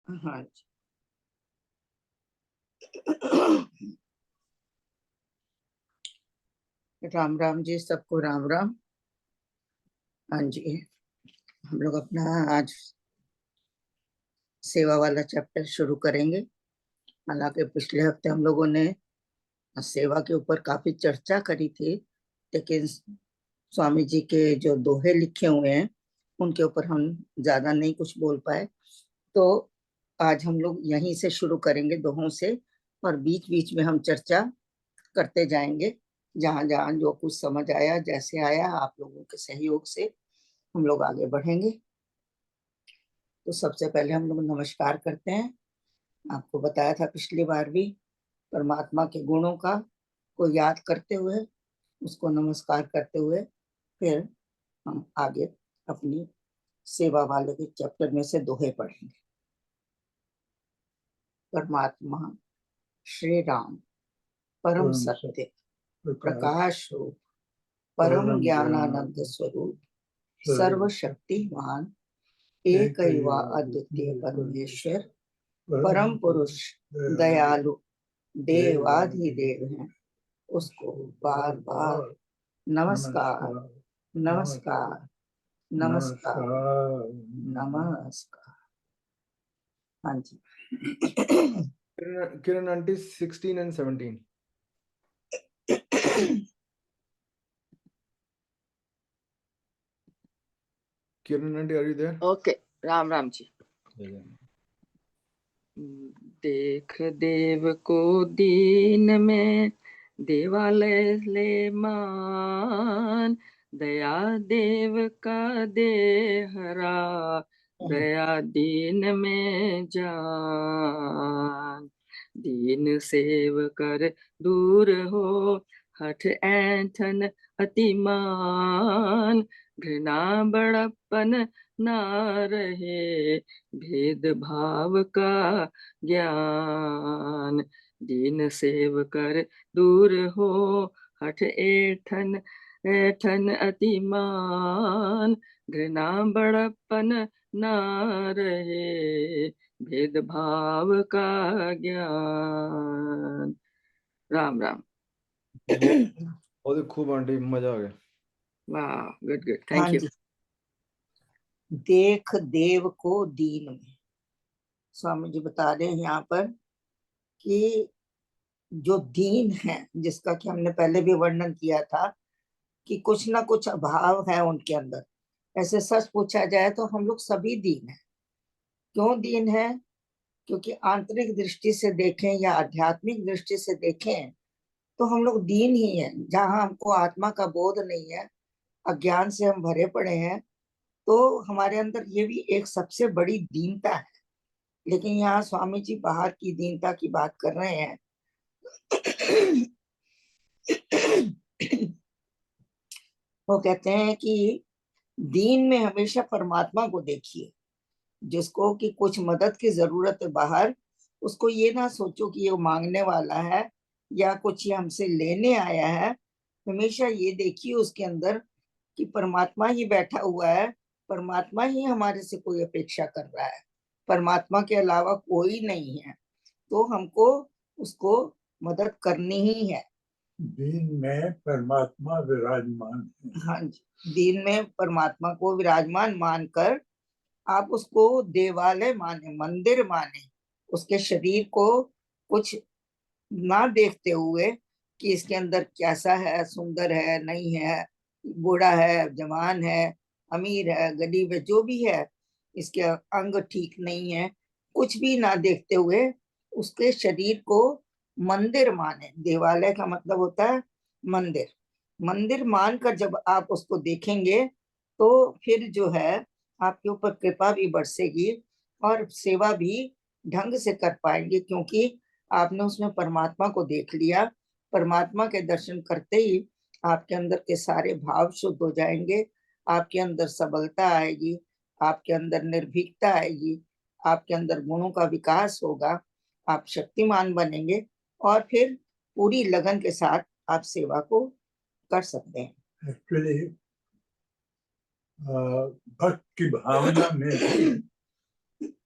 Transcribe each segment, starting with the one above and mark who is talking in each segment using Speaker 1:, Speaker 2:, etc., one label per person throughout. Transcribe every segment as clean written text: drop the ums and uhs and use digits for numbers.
Speaker 1: हाँ जी। राम राम जी, सबको राम राम। हाँ जी, हम लोग अपना आज सेवा वाला चैप्टर शुरू करेंगे। हालांकि पिछले हफ्ते हम लोगों ने सेवा के ऊपर काफी चर्चा करी थी, लेकिन स्वामी जी के जो दोहे लिखे हुए हैं उनके ऊपर हम ज्यादा नहीं कुछ बोल पाए। तो आज हम लोग यहीं से शुरू करेंगे, दोहों से, और बीच बीच में हम चर्चा करते जाएंगे। जहां जहां जो कुछ समझ आया, जैसे आया, आप लोगों के सहयोग से हम लोग आगे बढ़ेंगे। तो सबसे पहले हम लोग नमस्कार करते हैं। आपको बताया था पिछली बार भी, परमात्मा के गुणों का को याद करते हुए, उसको नमस्कार करते हुए फिर हम आगे अपनी सेवा वाले के चैप्टर में से दोहे पढ़ेंगे। परमात्मा श्री राम परम सत्य प्रकाश रूप परम ज्ञानानंद स्वरूप सर्वशक्तिमान एक अद्वितीय परमेश्वर परम पुरुष दयालु देवाधिदेव हैं। उसको बार बार नमस्कार नमस्कार नमस्कार नमस्कार। हाँ जी।
Speaker 2: Kiran aunty 16 and 17. Kiran aunty, are you there?
Speaker 1: Okay, Ram Ram ji. देख देव को दीन में देवालय ले मान, दया देव का देहरा दया दीन में जान। दीन सेव कर दूर हो हठ ऐंठन अतिमान, घृणा बड़प्पन ना रहे भेद भाव का ज्ञान। दीन सेव कर दूर हो हठ ऐठन ऐठन अतिमान, घृणा बड़प्पन ना रहे भेद भाव का ज्ञान। राम राम।
Speaker 2: बहुत खूब आंटी, मजा आ गया।
Speaker 1: वाह, गुड गुड, थैंक यू। देख देव को दीन में, स्वामी जी बता रहे हैं यहाँ पर कि जो दीन है, जिसका कि हमने पहले भी वर्णन किया था कि कुछ ना कुछ अभाव है उनके अंदर। ऐसे सच पूछा जाए तो हम लोग सभी दीन हैं। क्यों दीन है? क्योंकि आंतरिक दृष्टि से देखें या आध्यात्मिक दृष्टि से देखें तो हम लोग दीन ही हैं। जहाँ हमको आत्मा का बोध नहीं है, अज्ञान से हम भरे पड़े हैं, तो हमारे अंदर ये भी एक सबसे बड़ी दीनता है। लेकिन यहाँ स्वामी जी बाहर की दीनता की बात कर रहे हैं। वो कहते हैं कि दीन में हमेशा परमात्मा को देखिए। जिसको कि कुछ मदद की जरूरत है बाहर, उसको ये ना सोचो कि ये मांगने वाला है या कुछ ये हमसे लेने आया है। हमेशा ये देखिए उसके अंदर कि परमात्मा ही बैठा हुआ है, परमात्मा ही हमारे से कोई अपेक्षा कर रहा है, परमात्मा के अलावा कोई नहीं है। तो हमको उसको मदद करनी ही है।
Speaker 3: दीन में परमात्मा विराजमान है।
Speaker 1: हाँ जी, दीन में परमात्मा को विराजमान मानकर आप उसको देवालय माने, मंदिर माने। उसके शरीर को कुछ ना देखते हुए कि इसके अंदर कैसा है, सुंदर है नहीं है, बूढ़ा है जवान है, अमीर है गरीब है, जो भी है, इसके अंग ठीक नहीं है, कुछ भी ना देखते हुए उसके शरीर को मंदिर माने। देवालय का मतलब होता है मंदिर। मंदिर मानकर जब आप उसको देखेंगे तो फिर जो है आपके ऊपर कृपा भी बरसेगी और सेवा भी ढंग से कर पाएंगे, क्योंकि आपने उसमें परमात्मा को देख लिया। परमात्मा के दर्शन करते ही आपके अंदर के सारे भाव शुद्ध हो जाएंगे, आपके अंदर सबलता आएगी, आपके अंदर निर्भीकता आएगी, आपके अंदर गुणों का विकास होगा, आप शक्तिमान बनेंगे और फिर पूरी लगन के साथ आप सेवा को कर सकते हैं।
Speaker 3: एक्चुअली भक्त की भावना में भी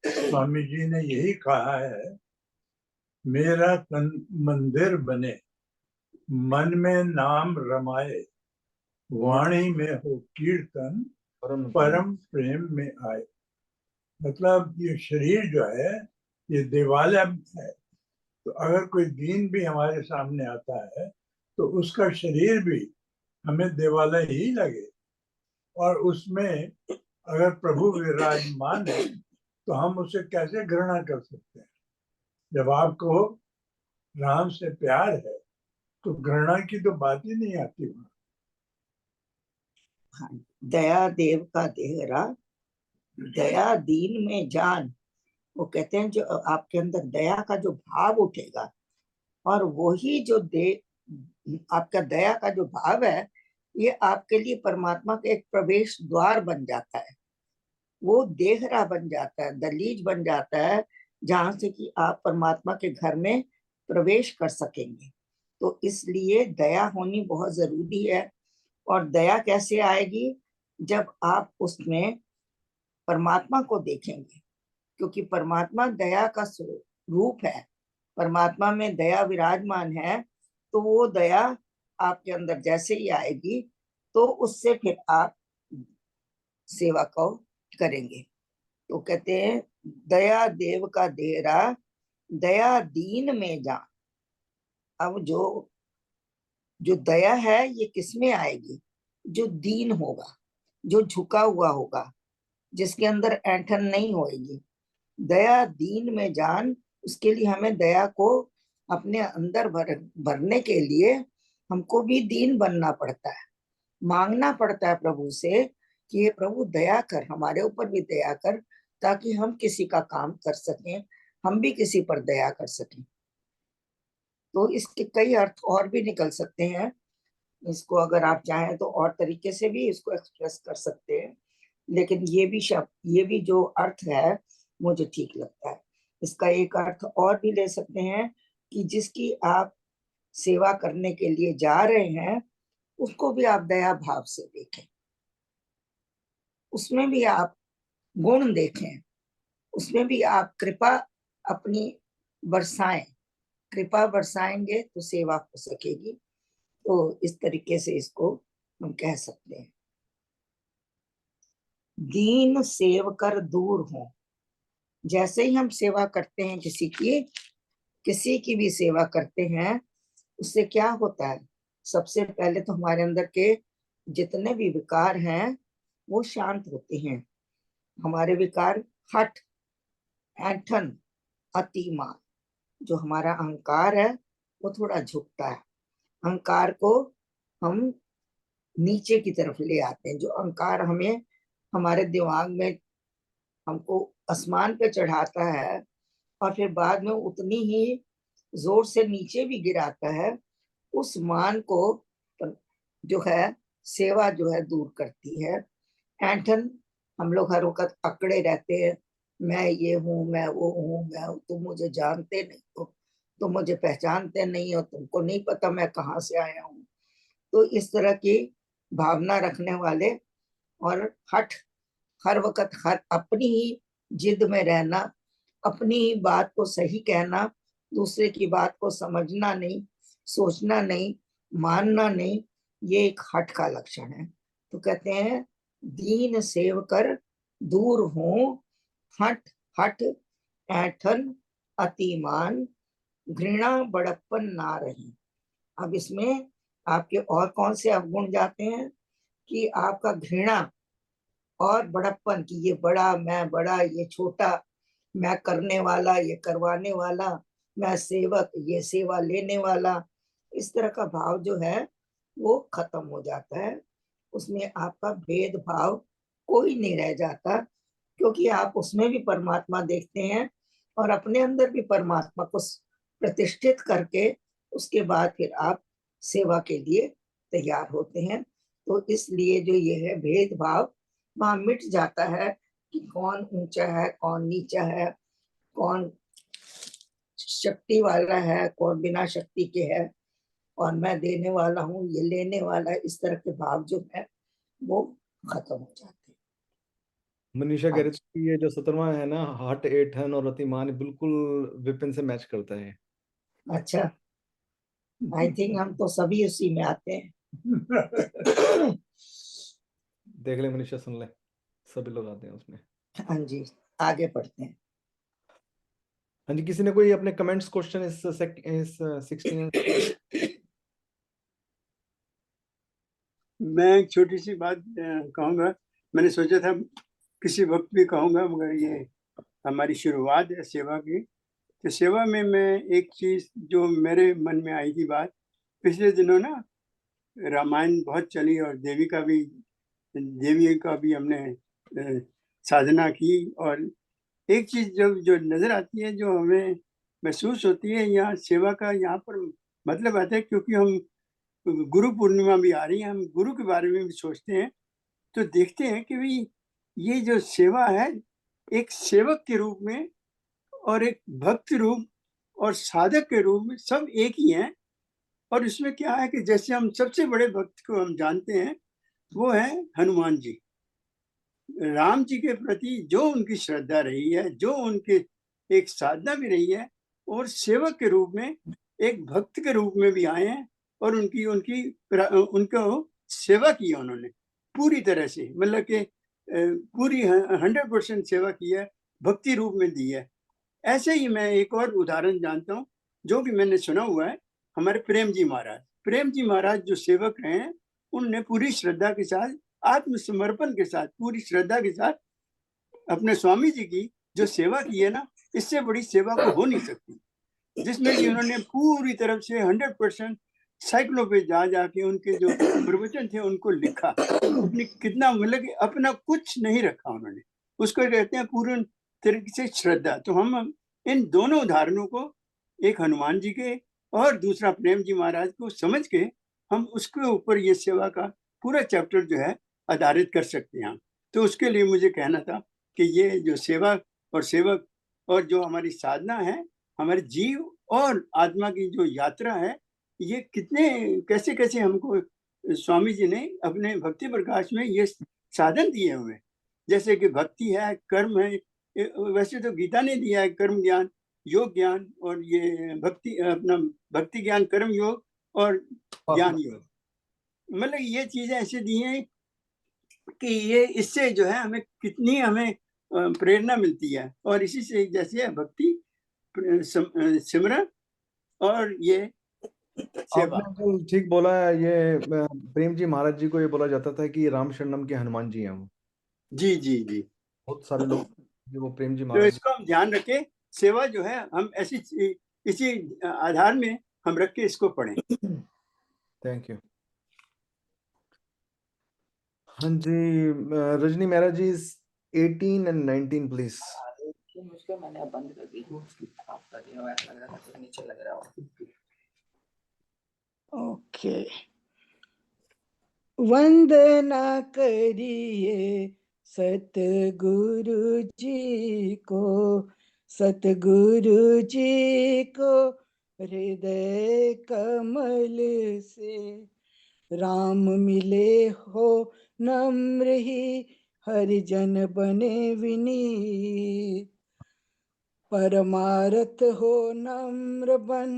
Speaker 3: स्वामी जी ने यही कहा है, मेरा तन मंदिर बने, मन में नाम रमाए, वाणी में हो कीर्तन,
Speaker 2: परम
Speaker 3: परम प्रेम में आए। मतलब ये शरीर जो है ये देवालय है, तो अगर कोई दीन भी हमारे सामने आता है तो उसका शरीर भी हमें देवालय ही लगे, और उसमें अगर प्रभु विराजमान है तो हम उसे कैसे घृणा कर सकते हैं। जब आपको राम से प्यार है तो घृणा की तो बात ही नहीं आती वहां।
Speaker 1: हाँ, दया देव का देहरा, दया दीन में जान। वो कहते हैं जो आपके अंदर दया का जो भाव उठेगा, और वही जो आपका दया का जो भाव है, ये आपके लिए परमात्मा का एक प्रवेश द्वार बन जाता है। वो देहरा बन जाता है, दहलीज बन जाता है, जहां से कि आप परमात्मा के घर में प्रवेश कर सकेंगे। तो इसलिए दया होनी बहुत जरूरी है। और दया कैसे आएगी? जब आप उसमें परमात्मा को देखेंगे, क्योंकि परमात्मा दया का रूप है। परमात्मा में दया विराजमान है, तो वो दया आपके अंदर जैसे ही आएगी, तो उससे फिर आप सेवा को करेंगे। तो कहते हैं दया देव का देहरा, दया दीन में जान। अब जो दया है ये किस में आएगी? जो दीन होगा, जो झुका हुआ होगा, जिसके अंदर ऐंठन नहीं होएगी। दया दीन में जान, उसके लिए हमें दया को अपने अंदर भरने के लिए हमको भी दीन बनना पड़ता है, मांगना पड़ता है प्रभु से कि ये प्रभु दया कर, हमारे ऊपर भी दया कर, ताकि हम किसी का काम कर सकें, हम भी किसी पर दया कर सकें। तो इसके कई अर्थ और भी निकल सकते हैं। इसको अगर आप चाहें तो और तरीके से भी इसको एक्सप्रेस कर सकते हैं, लेकिन ये भी शब्द, ये भी जो अर्थ है मुझे ठीक लगता है। इसका एक अर्थ और भी ले सकते हैं कि जिसकी आप सेवा करने के लिए जा रहे हैं, उसको भी आप दया भाव से देखें, उसमें भी आप गुण देखें, उसमें भी आप कृपा अपनी बरसाएं। कृपा बरसाएंगे तो सेवा हो सकेगी। तो इस तरीके से इसको हम कह सकते हैं। दीन सेव कर दूर हो। जैसे ही हम सेवा करते हैं किसी की भी सेवा करते हैं, उससे क्या होता है? सबसे पहले तो हमारे अंदर के जितने भी विकार हैं वो शांत होते हैं। हमारे विकार हठ, ऐंठन, अतिमान, जो हमारा अहंकार है वो थोड़ा झुकता है। अहंकार को हम नीचे की तरफ ले आते हैं। जो अहंकार हमें हमारे दिमाग में हमको आसमान पे चढ़ाता है और फिर बाद में उतनी ही जोर से नीचे भी गिराता है, उस मान को जो है सेवा जो है दूर करती है। ऐंठन, हम लोग हर वक्त अकड़े रहते हैं, मैं ये हूँ, मैं वो हूँ, तुम मुझे जानते नहीं हो, तुम मुझे पहचानते नहीं हो, तुमको नहीं पता मैं कहाँ से आया हूँ। तो इस तरह की भावना रखने वाले, और हठ, हर वक्त हर अपनी ही जिद में रहना, अपनी ही बात को सही कहना, दूसरे की बात को समझना नहीं, सोचना नहीं, मानना नहीं, ये एक हठ का लक्षण है। तो कहते हैं दीन सेव कर दूर हो, हठ, हठ, ऐठन, अतिमान, घृणा बड़प्पन ना रही। अब इसमें आपके और कौन से अवगुण जाते हैं कि आपका घृणा और बड़प्पन, की ये बड़ा, मैं बड़ा, ये छोटा, मैं करने वाला, ये करवाने वाला, मैं सेवक, ये सेवा लेने वाला, इस तरह का भाव जो है वो खत्म हो जाता है। उसमें आपका भेदभाव कोई नहीं रह जाता, क्योंकि आप उसमें भी परमात्मा देखते हैं और अपने अंदर भी परमात्मा को प्रतिष्ठित करके उसके बाद फिर आप सेवा के लिए तैयार होते हैं। तो इसलिए जो ये है भेदभाव वहां मिट जाता है कि कौन ऊंचा है, कौन नीचा है, कौन शक्ति वाला है, कौन बिना शक्ति के है, और मैं देने वाला हूँ, ये लेने वाला है। इस तरह के भाव जो है वो खत्म हो जाते हैं।
Speaker 2: मनीषा कह रही थी कि ये जो 17वां है ना, हट 8 है और अतिमान, बिल्कुल विपिन से मैच करता है।
Speaker 1: अच्छा, आई थिंक हम तो सभी उसी में आते हैं।
Speaker 2: देख ले मनीषा, सुन ले, सभी लोग आते हैं उसमें।
Speaker 1: हाँ जी, आगे पढ़ते हैं।
Speaker 2: हाँ जी, किसी ने कोई अपने कमेंट्स क्वेश्चन इस 16?
Speaker 4: मैं एक छोटी सी बात कहूँगा। मैंने सोचा था किसी वक्त भी कहूँगा, मगर ये हमारी शुरुआत है सेवा की। तो सेवा में मैं एक चीज़ जो मेरे मन में आई थी बात, पिछले दिनों ना रामायण बहुत चली और देवी का भी हमने साधना की। और एक चीज़ जो नज़र आती है, जो हमें महसूस होती है, यहाँ सेवा का यहाँ पर मतलब आता है, क्योंकि हम गुरु पूर्णिमा भी आ रही है, हम गुरु के बारे में भी सोचते हैं, तो देखते हैं कि भाई ये जो सेवा है, एक सेवक के रूप में और एक भक्त रूप और साधक के रूप में सब एक ही हैं। और इसमें क्या है कि जैसे हम सबसे बड़े भक्त को हम जानते हैं, वो है हनुमान जी। राम जी के प्रति जो उनकी श्रद्धा रही है, जो उनके एक साधना भी रही है, और सेवक के रूप में, एक भक्त के रूप में भी आए हैं और उनको सेवा की उन्होंने पूरी तरह से, मतलब कि पूरी 100% सेवा की है, भक्ति रूप में दी है। ऐसे ही मैं एक और उदाहरण जानता हूँ, जो कि मैंने सुना हुआ है। हमारे प्रेम जी महाराज जो सेवक रहे हैं, उनने पूरी श्रद्धा के साथ, आत्मसमर्पण के साथ, पूरी श्रद्धा के साथ अपने स्वामी जी की जो सेवा की है ना, इससे बड़ी सेवा को हो नहीं सकती, जिसमें कि उन्होंने पूरी तरफ से 100% साइकिलों पे जा जाके उनके जो प्रवचन थे उनको लिखा। अपनी कितना, मतलब कि अपना कुछ नहीं रखा उन्होंने, उसको कहते हैं पूर्ण तरीके से श्रद्धा। तो हम इन दोनों उदाहरणों को, एक हनुमान जी के और दूसरा प्रेम जी महाराज को समझ के, हम उसके ऊपर ये सेवा का पूरा चैप्टर जो है आधारित कर सकते हैं। तो उसके लिए मुझे कहना था कि ये जो सेवा और सेवक और जो हमारी साधना है, हमारे जीव और आत्मा की जो यात्रा है, ये कितने कैसे कैसे हमको स्वामी जी ने अपने भक्ति प्रकाश में ये साधन दिए हुए। जैसे कि भक्ति है, कर्म है, वैसे तो गीता ने दिया है कर्म ज्ञान, योग ज्ञान, और ये भक्ति, अपना भक्ति ज्ञान, कर्म योग और ज्ञान योग। मतलब ये चीजें ऐसे दी हैं कि ये इससे जो है हमें कितनी हमें प्रेरणा मिलती है। और इसी से जैसे है भक्ति, सिमरन और ये सेवा।
Speaker 2: आपने बिल्कुल ठीक बोला है। ये प्रेम जी महाराज जी को ये बोला जाता था कि राम शरणम के हनुमान जी हैं वो।
Speaker 4: जी जी जी।
Speaker 2: बहुत सारे लोग जो वो प्रेम जी
Speaker 4: तो
Speaker 2: महाराज जी।
Speaker 4: इसको हम ध्यान रखें, सेवा जो है हम इसी आधार में हम रख के इसको पढ़ें।
Speaker 2: Thank you. हाँ जी, रजनी मेहरा जी, 18 and 19 प्लीज।
Speaker 1: मुझको मैंने बंद कर दी, आपका जो है लग रहा था नीचे लग रहा हो। ओके। वंदना करिए सतगुरु जी को, सतगुरु जी को हृदय कमल से। राम मिले हो नम्र ही, हरिजन बने विनीत। परमारथ हो नम्र बन,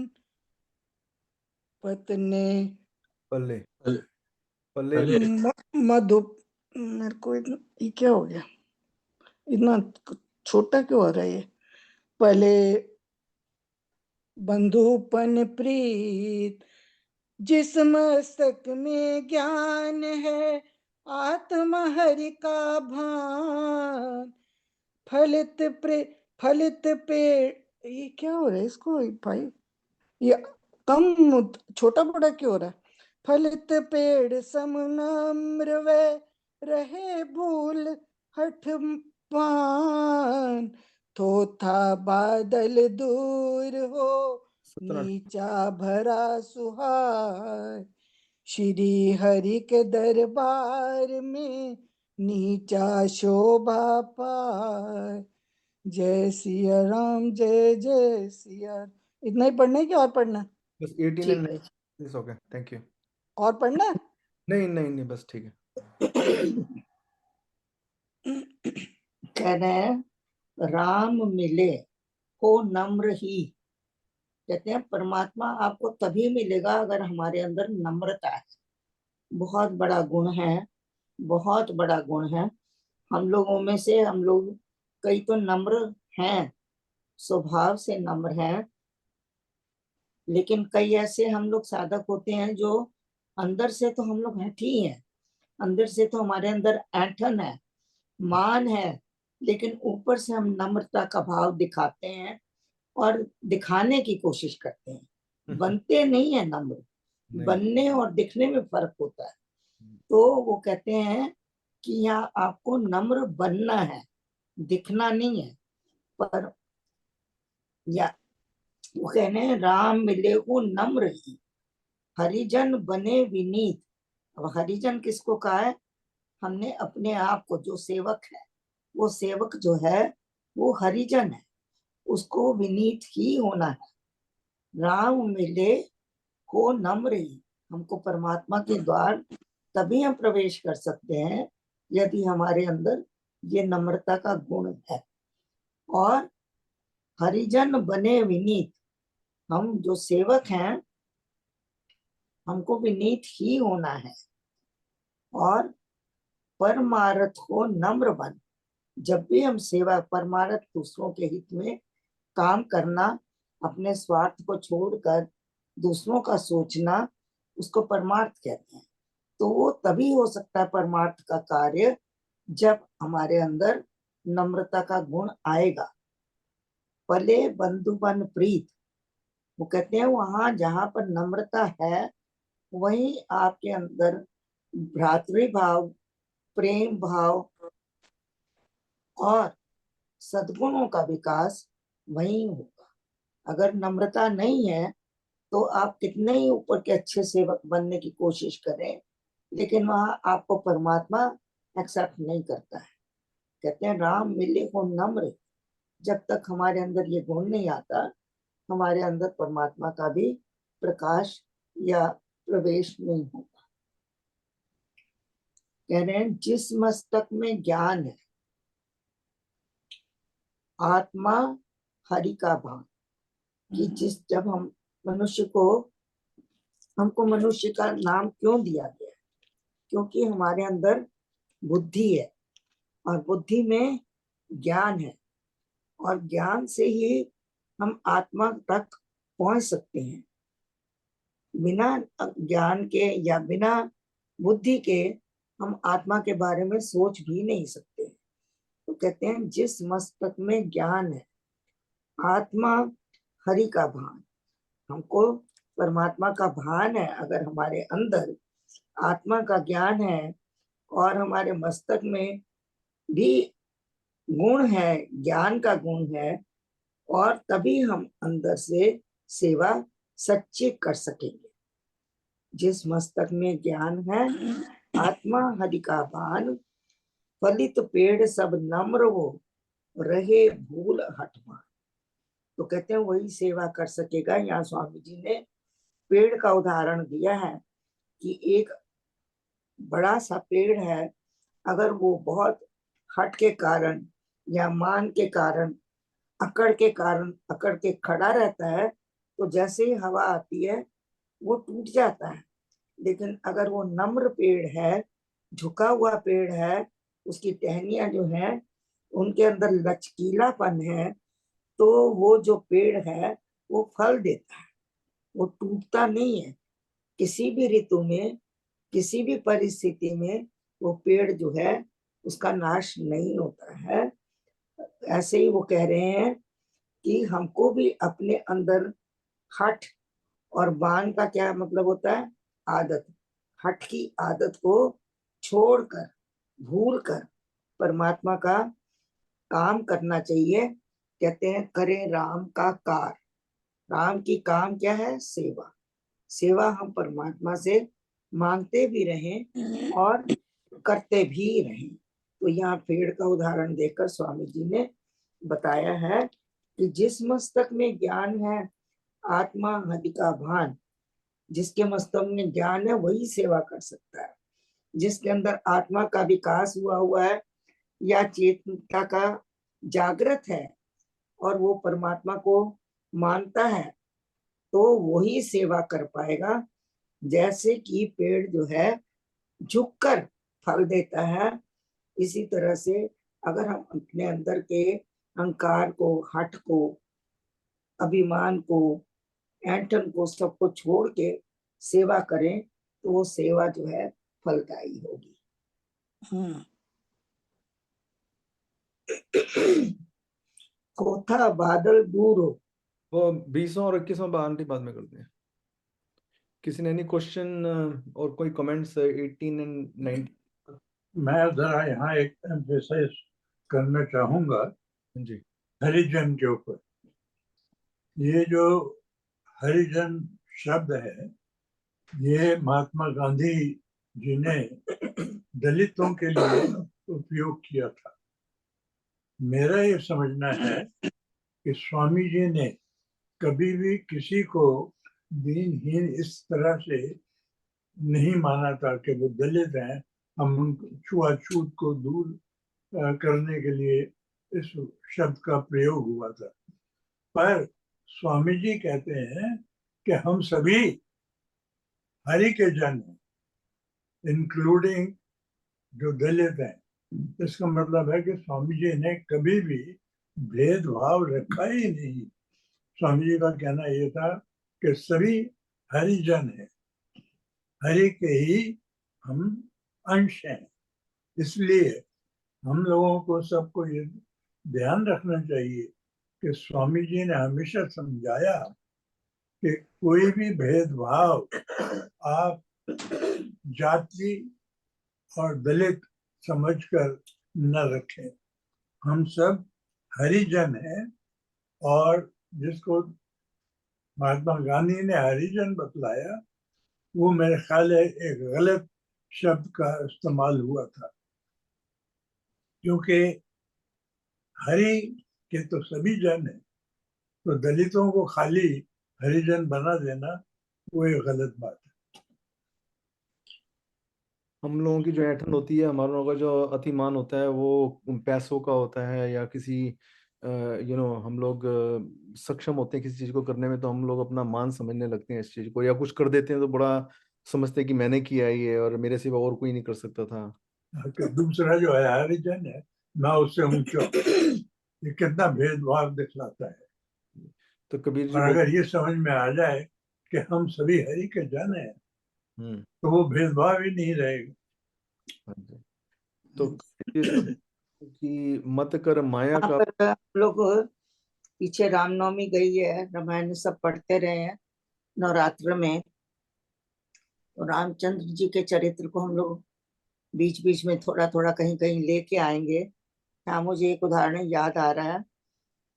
Speaker 1: पतने
Speaker 2: पल्ले पल्ले
Speaker 1: मधु। मेरे को ये क्या हो गया, इतना छोटा क्यों हो रहा है ये। पहले बंधुपन प्रीत, जिस मस्तक में ज्ञान है, आत्मा हरि का भान। फलित पेड़, ये क्या हो रहा है इसको भाई, ये कम छोटा बड़ा क्यों हो रहा है। फलित पेड़ सम नम्र वे, रहे भूल हठ पान। थोथा बादल दूर हो,
Speaker 2: 17।
Speaker 1: नीचा भरा सुहाय। श्री हरि के दरबार में, नीचा शोभा पाए। जय सिया राम, जय जय सिया। इतना ही पढ़ना है कि और पढ़ना है?
Speaker 2: बस 18
Speaker 1: ठीक
Speaker 2: and
Speaker 1: है,
Speaker 2: 19 ओके, थैंक यू।
Speaker 1: और पढ़ना है?
Speaker 2: नहीं नहीं नहीं, बस ठीक है।
Speaker 1: कह रहे हैं राम मिले हो नम्र ही। कहते हैं परमात्मा आपको तभी मिलेगा अगर हमारे अंदर नम्रता है। बहुत बड़ा गुण है, बहुत बड़ा गुण है। हम लोगों में से हम लोग कई तो नम्र हैं, स्वभाव से नम्र हैं, लेकिन कई ऐसे हम लोग साधक होते हैं जो अंदर से तो हम लोग हठी हैं, अंदर से तो हमारे अंदर ऐंठन है, मान है, लेकिन ऊपर से हम नम्रता का भाव दिखाते हैं और दिखाने की कोशिश करते हैं। बनते नहीं है नम्र, बनने और दिखने में फर्क होता है। तो वो कहते हैं कि यहाँ आपको नम्र बनना है, दिखना नहीं है। पर या वो कहने हैं राम मिले को नम्र ही, हरिजन बने विनीत। अब हरिजन किसको कहा है? हमने अपने आप को, जो सेवक है, वो सेवक जो है वो हरिजन है, उसको विनीत ही होना है। राम मिले को नम्र ही। हमको परमात्मा के द्वार तभी हम प्रवेश कर सकते हैं यदि हमारे अंदर ये नम्रता का गुण है। और हरिजन बने विनीत, हम जो सेवक हैं हमको विनीत ही होना है। और परमार्थ को नम्र बन। जब भी हम सेवा, परमार्थ दूसरों के हित में काम करना, अपने स्वार्थ को छोड़कर दूसरों का सोचना, उसको परमार्थ कहते हैं। तो वो तभी हो सकता है परमार्थ का कार्य जब हमारे अंदर नम्रता का गुण आएगा। पले बंधु बन प्रीत, वो कहते हैं वहां जहां पर नम्रता है वहीं आपके अंदर भ्रातृभाव, प्रेम भाव और सद्गुणों का विकास वहीं होगा। अगर नम्रता नहीं है तो आप कितने ही ऊपर के अच्छे सेवक बनने की कोशिश करें, लेकिन वहां आपको परमात्मा एक्सेप्ट नहीं करता है। कहते हैं राम मिले को नम्र। जब तक हमारे अंदर ये गुण नहीं आता, हमारे अंदर परमात्मा का भी प्रकाश या प्रवेश नहीं होगा। कह रहे हैं जिस मस्तक में ज्ञान है, आत्मा हरि का भान। कि जब हम मनुष्य को, हमको मनुष्य का नाम क्यों दिया गया? क्योंकि हमारे अंदर बुद्धि है और बुद्धि में ज्ञान है, और ज्ञान से ही हम आत्मा तक पहुंच सकते हैं। बिना ज्ञान के या बिना बुद्धि के हम आत्मा के बारे में सोच भी नहीं सकते। तो कहते हैं जिस मस्तक में ज्ञान है, आत्मा हरि का भान। हमको परमात्मा का भान है। अगर हमारे अंदर आत्मा का ज्ञान है और हमारे मस्तक में भी गुण है, ज्ञान का गुण है, और तभी हम अंदर से सेवा सच्ची कर सकेंगे। जिस मस्तक में ज्ञान है, आत्मा हरि का भान, फलित पेड़ सब नम्र हो, रहे भूल हटमान। तो कहते हैं वही सेवा कर सकेगा। यहाँ स्वामी जी ने पेड़ का उदाहरण दिया है कि एक बड़ा सा पेड़ है, अगर वो बहुत हट के कारण या मान के कारण, अकड़ के खड़ा रहता है, तो जैसे ही हवा आती है वो टूट जाता है। लेकिन अगर वो नम्र पेड़ है, झुका हुआ पेड़ है, उसकी टहनियां जो है उनके अंदर लचकीलापन है, तो वो जो पेड़ है वो फल देता है, वो टूटता नहीं है। किसी भी ऋतु में, किसी भी परिस्थिति में वो पेड़ जो है उसका नाश नहीं होता है। ऐसे ही वो कह रहे हैं कि हमको भी अपने अंदर हठ और बाण का क्या मतलब होता है? आदत। हठ की आदत को छोड़कर, भूलकर परमात्मा का काम करना चाहिए। कहते हैं करें राम का कार। राम की काम क्या है? सेवा। सेवा हम परमात्मा से मांगते भी रहें और करते भी रहें। तो यहाँ पेड़ का उदाहरण देकर स्वामी जी ने बताया है कि जिस मस्तक में ज्ञान है, आत्मा हरि का भान। जिसके मस्तक में ज्ञान है वही सेवा कर सकता है। जिसके अंदर आत्मा का विकास हुआ है, या चेतनता का जागृत है और वो परमात्मा को मानता है, तो वही सेवा कर पाएगा। जैसे कि पेड़ जो है झुककर फल देता है, इसी तरह से अगर हम अपने अंदर के अहंकार को, हठ को, अभिमान को, ऐंठन को, सबको छोड़ के सेवा करें तो वो सेवा जो है फलदायी होगी। कोथा बादल दूर हो।
Speaker 2: वो 20वां और 21वां आंटी बाद में करते हैं। किसी ने एनी क्वेश्चन और कोई कमेंट्स 18 एंड 19?
Speaker 3: मैं जरा यहाँ एक एम्फेसाइज करना चाहूंगा
Speaker 2: जी।
Speaker 3: हरिजन के ऊपर। ये जो हरिजन शब्द है, ये महात्मा गांधी जी ने दलितों के लिए उपयोग किया था। मेरा ये समझना है कि स्वामी जी ने कभी भी किसी को दीनहीन इस तरह से नहीं माना था कि वो दलित हैं, हम उनको छुआछूत को दूर करने के लिए इस शब्द का प्रयोग हुआ था। पर स्वामी जी कहते हैं कि हम सभी हरि के जन हैं, इंक्लूडिंग जो दलित हैं। इसका मतलब है कि स्वामी जी ने कभी भी भेदभाव रखा ही नहीं। स्वामी जी का कहना यह था कि सभी हरिजन हैं, हरि के ही हम अंश हैं। इसलिए हम लोगों को सबको ये ध्यान रखना चाहिए कि स्वामी जी ने हमेशा समझाया कि कोई भी भेदभाव आप जाति और दलित समझकर न रखें। हम सब हरिजन हैं, और जिसको महात्मा गांधी ने हरिजन बतलाया, वो मेरे ख्याल है एक गलत शब्द का इस्तेमाल हुआ था, क्योंकि हरि के तो सभी जन हैं, तो दलितों को खाली हरिजन बना देना वो एक गलत बात है।
Speaker 2: हम लोगों की जो ऐंठन होती है, हमारे लोगों का जो अतिमान होता है, वो पैसों का होता है या किसी हम लोग सक्षम होते हैं किसी चीज को करने में, तो हम लोग अपना मान समझने लगते हैं इस चीज को, या कुछ कर देते हैं तो बड़ा समझते हैं कि मैंने किया ही है और मेरे सिवा और कोई नहीं कर सकता था।
Speaker 3: कि दूसरा जो है हरिजन है, मैं उससे ऊंचा, ये कितना भेदभाव दिखलाता है।
Speaker 2: तो कबीर जी
Speaker 3: और अगर ये समझ में आ जाए कि हम सभी हरि के जन हैं, तो वो भेदभाव ही नहीं रहेगा।
Speaker 2: तो कि मत कर माया
Speaker 1: यहाँ
Speaker 2: का।
Speaker 1: पर हम लोग पीछे रामनवमी गई है, रामायण सब पढ़ते रहे हैं नवरात्र में, तो रामचंद्र जी के चरित्र को हम लोग बीच बीच में थोड़ा थोड़ा कहीं कहीं लेके आएंगे। हाँ, मुझे एक उदाहरण याद आ रहा है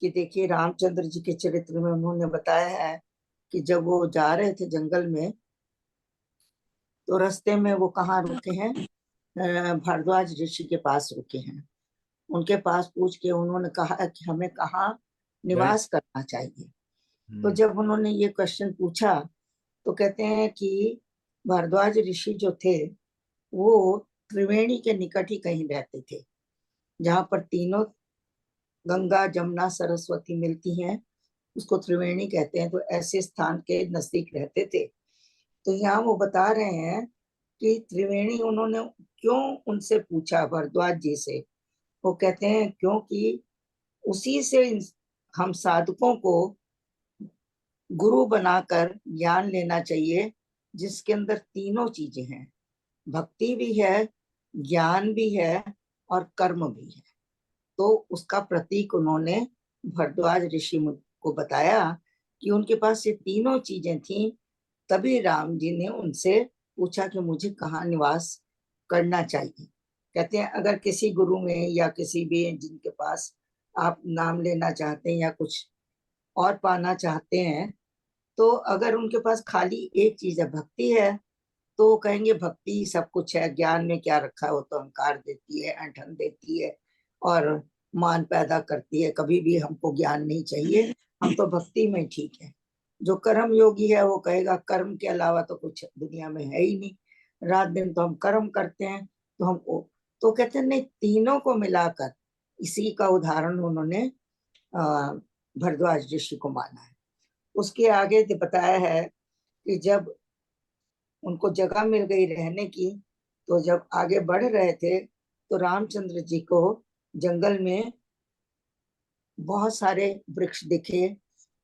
Speaker 1: कि देखिए, रामचंद्र जी के चरित्र में उन्होंने बताया है कि जब वो जा रहे थे जंगल में, तो रास्ते में वो कहाँ रुके हैं, भारद्वाज ऋषि के पास रुके हैं। उनके पास पूछ के उन्होंने कहा कि हमें कहाँ निवास करना चाहिए। तो जब उन्होंने ये क्वेश्चन पूछा, तो कहते हैं कि भारद्वाज ऋषि जो थे वो त्रिवेणी के निकट ही कहीं रहते थे, जहाँ पर तीनों गंगा, जमुना, सरस्वती मिलती हैं, उसको त्रिवेणी कहते हैं। तो ऐसे स्थान के नजदीक रहते थे। तो यहाँ वो बता रहे हैं कि त्रिवेणी उन्होंने क्यों उनसे पूछा, भारद्वाज जी से। वो कहते हैं क्योंकि उसी से हम साधकों को गुरु बनाकर ज्ञान लेना चाहिए, जिसके अंदर तीनों चीजें हैं, भक्ति भी है, ज्ञान भी है और कर्म भी है। तो उसका प्रतीक उन्होंने भरद्वाज ऋषि को बताया कि उनके पास ये तीनों चीजें थी। तभी राम जी ने उनसे पूछा कि मुझे कहाँ निवास करना चाहिए। कहते हैं अगर किसी गुरु में या किसी भी जिनके पास आप नाम लेना चाहते हैं या कुछ और पाना चाहते हैं, तो अगर उनके पास खाली एक चीज है, भक्ति है, तो वो कहेंगे भक्ति सब कुछ है, ज्ञान में क्या रखा है, वो तो अहंकार देती है, ऐंठन देती है और मान पैदा करती है, कभी भी हमको ज्ञान नहीं चाहिए, हम तो भक्ति में ठीक है। जो कर्म योगी है वो कहेगा कर्म के अलावा तो कुछ दुनिया में है ही नहीं, रात दिन तो हम कर्म करते हैं, तो हमको तो कहते हैं नहीं, तीनों को मिलाकर इसी का उदाहरण उन्होंने भरद्वाज ऋषि को माना है। उसके आगे बताया है कि जब उनको जगह मिल गई रहने की, तो जब आगे बढ़ रहे थे तो रामचंद्र जी को जंगल में बहुत सारे वृक्ष दिखे,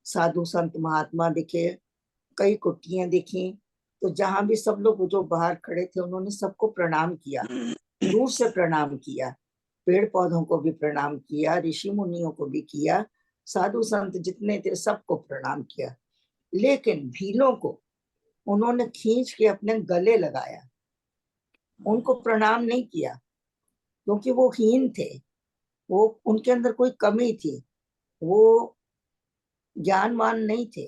Speaker 1: साधु संत महात्मा दिखे, कई कुटियां दिखी। तो जहां भी सब लोग जो बाहर खड़े थे उन्होंने सबको प्रणाम किया, दूर से प्रणाम किया, पेड़ पौधों को भी प्रणाम किया, ऋषि मुनियों को भी किया, साधु संत जितने थे सबको प्रणाम किया। लेकिन भीलों को उन्होंने खींच के अपने गले लगाया, उनको प्रणाम नहीं किया, क्योंकि वो हीन थे, वो उनके अंदर कोई कमी थी, वो ज्ञानवान नहीं थे,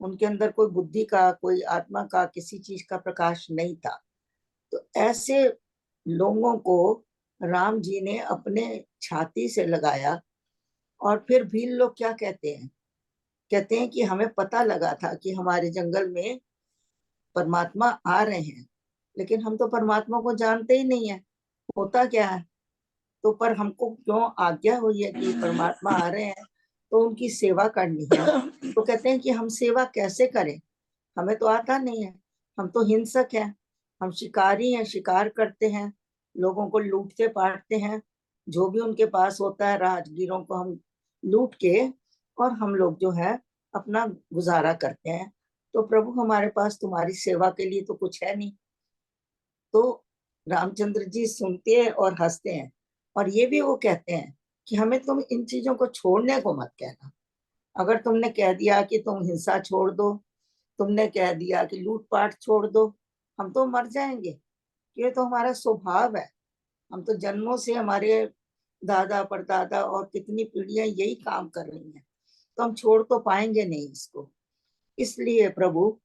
Speaker 1: उनके अंदर कोई बुद्धि का, कोई आत्मा का, किसी चीज का प्रकाश नहीं था। तो ऐसे लोगों को राम जी ने अपने छाती से लगाया। और फिर भील लोग क्या कहते हैं, कहते हैं कि हमें पता लगा था कि हमारे जंगल में परमात्मा आ रहे हैं, लेकिन हम तो परमात्मा को जानते ही नहीं है, होता क्या है। तो पर हमको क्यों आज्ञा हुई है कि परमात्मा आ रहे हैं तो उनकी सेवा करनी है। तो कहते हैं कि हम सेवा कैसे करें, हमें तो आता नहीं है, हम तो हिंसक हैं, हम शिकारी हैं, शिकार करते हैं, लोगों को लूटते पाटते हैं, जो भी उनके पास होता है राहगीरों को हम लूट के, और हम लोग जो है अपना गुजारा करते हैं। तो प्रभु हमारे पास तुम्हारी सेवा के लिए तो कुछ है नहीं। तो रामचंद्र जी सुनते हैं और हंसते हैं, और ये भी वो कहते हैं कि हमें तुम इन चीजों को छोड़ने को मत कहना। अगर तुमने कह दिया कि तुम हिंसा छोड़ दो, तुमने कह दिया कि लूटपाट छोड़ दो, हम तो मर जाएंगे, ये तो हमारा स्वभाव है, हम तो जन्मों से हमारे दादा परदादा और कितनी पीढ़ियां यही काम कर रही हैं, तो हम छोड़ तो पाएंगे नहीं इसको। इसलिए प्रभु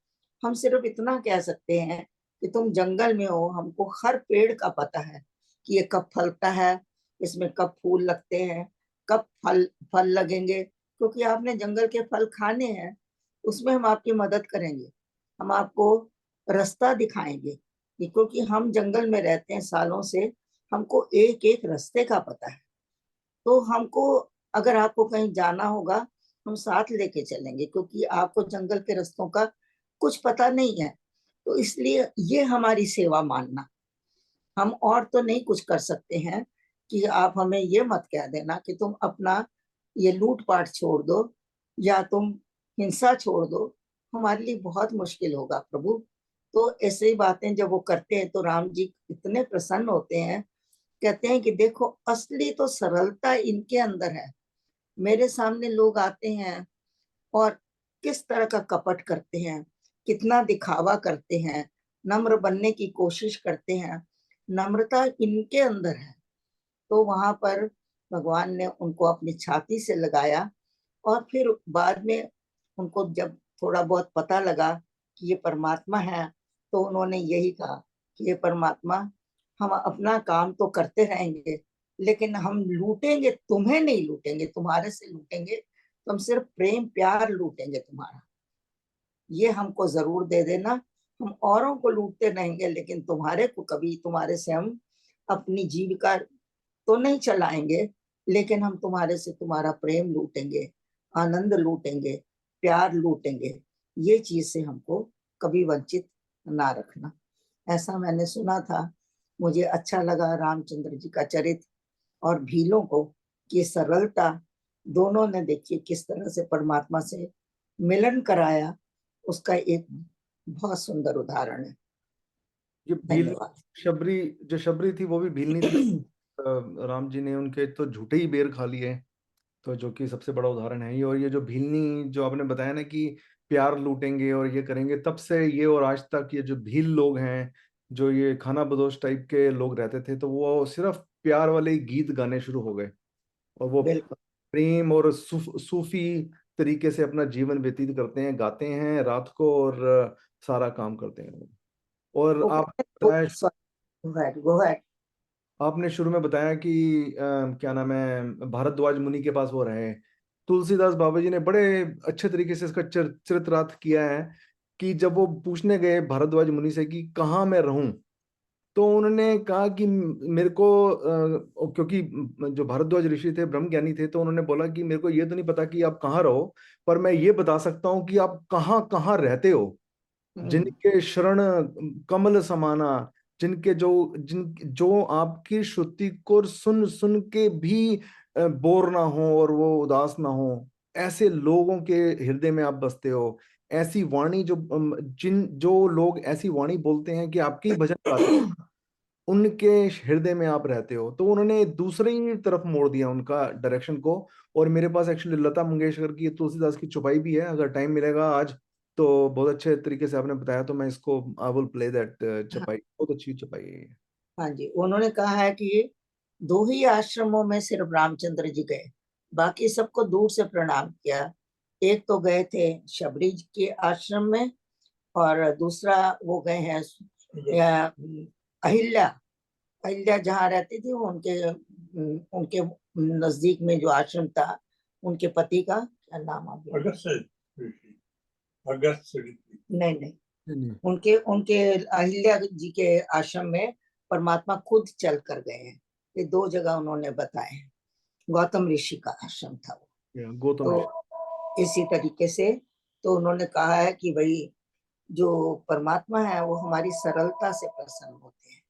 Speaker 1: हम सिर्फ इतना कह सकते हैं कि तुम जंगल में हो, हमको हर पेड़ का पता है कि ये कब फलता है, इसमें कब फूल लगते हैं, कब फल फल लगेंगे, क्योंकि आपने जंगल के फल खाने हैं। उसमें हम आपकी मदद करेंगे, हम आपको रास्ता दिखाएंगे, क्योंकि हम जंगल में रहते हैं सालों से, हमको एक एक रास्ते का पता है। तो हमको, अगर आपको कहीं जाना होगा, हम साथ लेके चलेंगे, क्योंकि आपको जंगल के रास्तों का कुछ पता नहीं है। तो इसलिए ये हमारी सेवा मानना, हम और तो नहीं कुछ कर सकते हैं कि आप हमें ये मत कह देना कि तुम अपना ये लूटपाट छोड़ दो या तुम हिंसा छोड़ दो, हमारे लिए बहुत मुश्किल होगा प्रभु। तो ऐसे ही बातें जब वो करते हैं तो राम जी इतने प्रसन्न होते हैं, कहते हैं कि देखो असली तो सरलता इनके अंदर है। मेरे सामने लोग आते हैं और किस तरह का कपट करते हैं, कितना दिखावा करते हैं, नम्र बनने की कोशिश करते हैं, नम्रता इनके अंदर है। तो वहां पर भगवान ने उनको अपनी छाती से लगाया, और फिर बाद में उनको जब थोड़ा बहुत पता लगा कि ये परमात्मा है, तो उन्होंने यही कहा कि ये परमात्मा, हम अपना काम तो करते रहेंगे, लेकिन हम लूटेंगे तुम्हें नहीं, लूटेंगे तुम्हारे से लूटेंगे, तो हम सिर्फ प्रेम प्यार लूटेंगे तुम्हारा, ये हमको जरूर दे देना। हम औरों को लूटते रहेंगे, लेकिन तुम्हारे को कभी, तुम्हारे से हम अपनी जीविका तो नहीं चलाएंगे, लेकिन हम तुम्हारे से तुम्हारा प्रेम लूटेंगे, आनंद लूटेंगे, प्यार लूटेंगे। ये चीज से हमको कभी वंचित ना रखना। ऐसा मैंने सुना था, मुझे अच्छा लगा रामचंद्र जी का चरित्र और भीलों को कि सरलता, दोनों ने देखिए किस तरह से परमात्मा से मिलन कराया, उसका एक बहुत सुंदर उदाहरण है।
Speaker 2: ये भील
Speaker 1: धन्यवाद।
Speaker 2: शबरी, जो शबरी थी वो भी भील नहीं थी। राम जी ने उनके तो झूठे ही बेर खा लिए, तो जो कि सबसे बड़ा उदाहरण है ये। और ये जो भीलनी जो आपने बताया ना कि प्यार लूटेंगे और ये करेंगे, तब से ये और आज तक ये जो भील लोग हैं, जो ये खाना बदोश टाइप के लोग रहते थे, तो वो सिर्फ प्यार वाले ही गीत गाने शुरू हो गए, और वो
Speaker 1: बिल्कुल
Speaker 2: प्रेम और सूफी तरीके से अपना जीवन व्यतीत करते हैं, गाते हैं रात को और सारा काम करते हैं। और
Speaker 1: वो
Speaker 2: आप
Speaker 1: कहते हैं,
Speaker 2: बताया,
Speaker 1: गो है।
Speaker 2: आपने शुरू में बताया कि क्या नाम है, भारद्वाज मुनि के पास वो रहे। तुलसीदास बाबा जी ने बड़े अच्छे तरीके से इसका चरित्रार्थ किया है कि जब वो पूछने गए भारद्वाज मुनि से कि कहाँ मैं रहूं, तो उन्होंने कहा कि मेरे को क्योंकि जो भारद्वाज ऋषि थे ब्रह्म ज्ञानी थे, तो उन्होंने बोला कि मेरे को ये तो नहीं पता कि आप कहाँ रहो, पर मैं ये बता सकता हूँ कि आप कहाँ कहाँ रहते हो। जिनके शरण कमल समाना, जिनके जो आपकी श्रुति को सुन सुन के भी बोर ना हो और वो उदास ना हो, ऐसे लोगों के हृदय में आप बसते हो। ऐसी वाणी जो लोग ऐसी वाणी बोलते हैं कि आपके ही भजन गाते हैं, उनके हृदय में आप रहते हो। तो उन्होंने दूसरी ही तरफ मोड़ दिया उनका डायरेक्शन को। और मेरे पास एक्चुअली लता मंगेशकर की तुलसीदास की चौपाई भी है, अगर टाइम मिलेगा आज तो बहुत अच्छे तरीके से आपने बताया, तो मैं इसको आई विल प्ले दैट चौपाई, बहुत अच्छी चौपाई है ये।
Speaker 1: हाँ जी, उन्होंने कहा है कि 2 ही आश्रमों में सिर्फ रामचंद्र जी गए, बाकी सबको दूर से प्रणाम किया। एक तो गए थे शबरी जी के आश्रम में, और दूसरा वो गए हैं अहिल्या अहिल्या जहाँ रहती थी, उनके नजदीक में जो आश्रम था, उनके पति का क्या नाम आ गया?
Speaker 3: अगस्त
Speaker 1: नहीं नहीं, उनके अहिल्या जी के आश्रम में परमात्मा खुद चल कर गए हैं। ये 2 जगह उन्होंने बताए हैं। गौतम ऋषि का आश्रम था वो।
Speaker 2: गौतम ऋषि।
Speaker 1: तो इसी तरीके से तो उन्होंने कहा है कि भाई जो परमात्मा है वो हमारी सरलता से प्रसन्न होते हैं,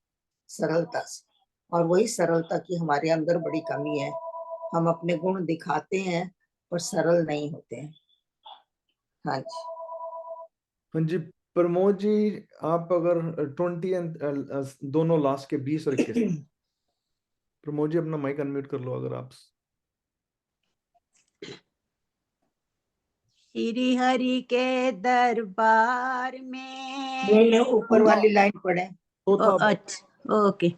Speaker 1: सरलता से। और वही सरलता की हमारे अंदर बड़ी कमी है। हम अपने गुण दिखाते हैं पर सरल नहीं होते हैं। हाँ जी।
Speaker 2: हाँ जी, प्रमोद जी, आप अगर 20 एंड दोनों लास्ट के 20 और 21, प्रमोद जी अपना माइक अनम्यूट कर लो अगर आप।
Speaker 5: श्री हरि के दरबार में
Speaker 1: नहीं, ऊपर वाली लाइन पढ़े।
Speaker 5: अच्छा ओके।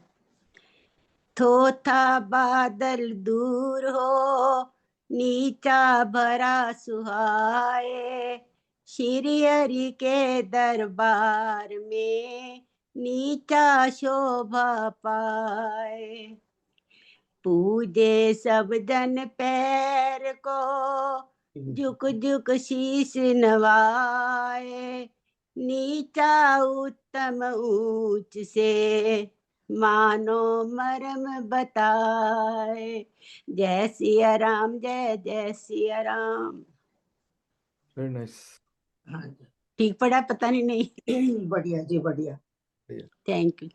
Speaker 5: थोथा बादल दूर हो, नीचा भरा सुहाए, श्री हरि के दरबार में नीचा शोभा पाए। पूजे सब जन पैर को, झुक झुक शीश नवाए, नीचा उत्तम ऊंच से मानो मरम बताए। जय सिया राम, जय जय सिया राम।
Speaker 2: Very nice.
Speaker 1: हाँ जी,
Speaker 5: ठीक पढ़ा? पता नहीं।
Speaker 1: बढ़िया जी, बढ़िया,
Speaker 5: थैंक यू।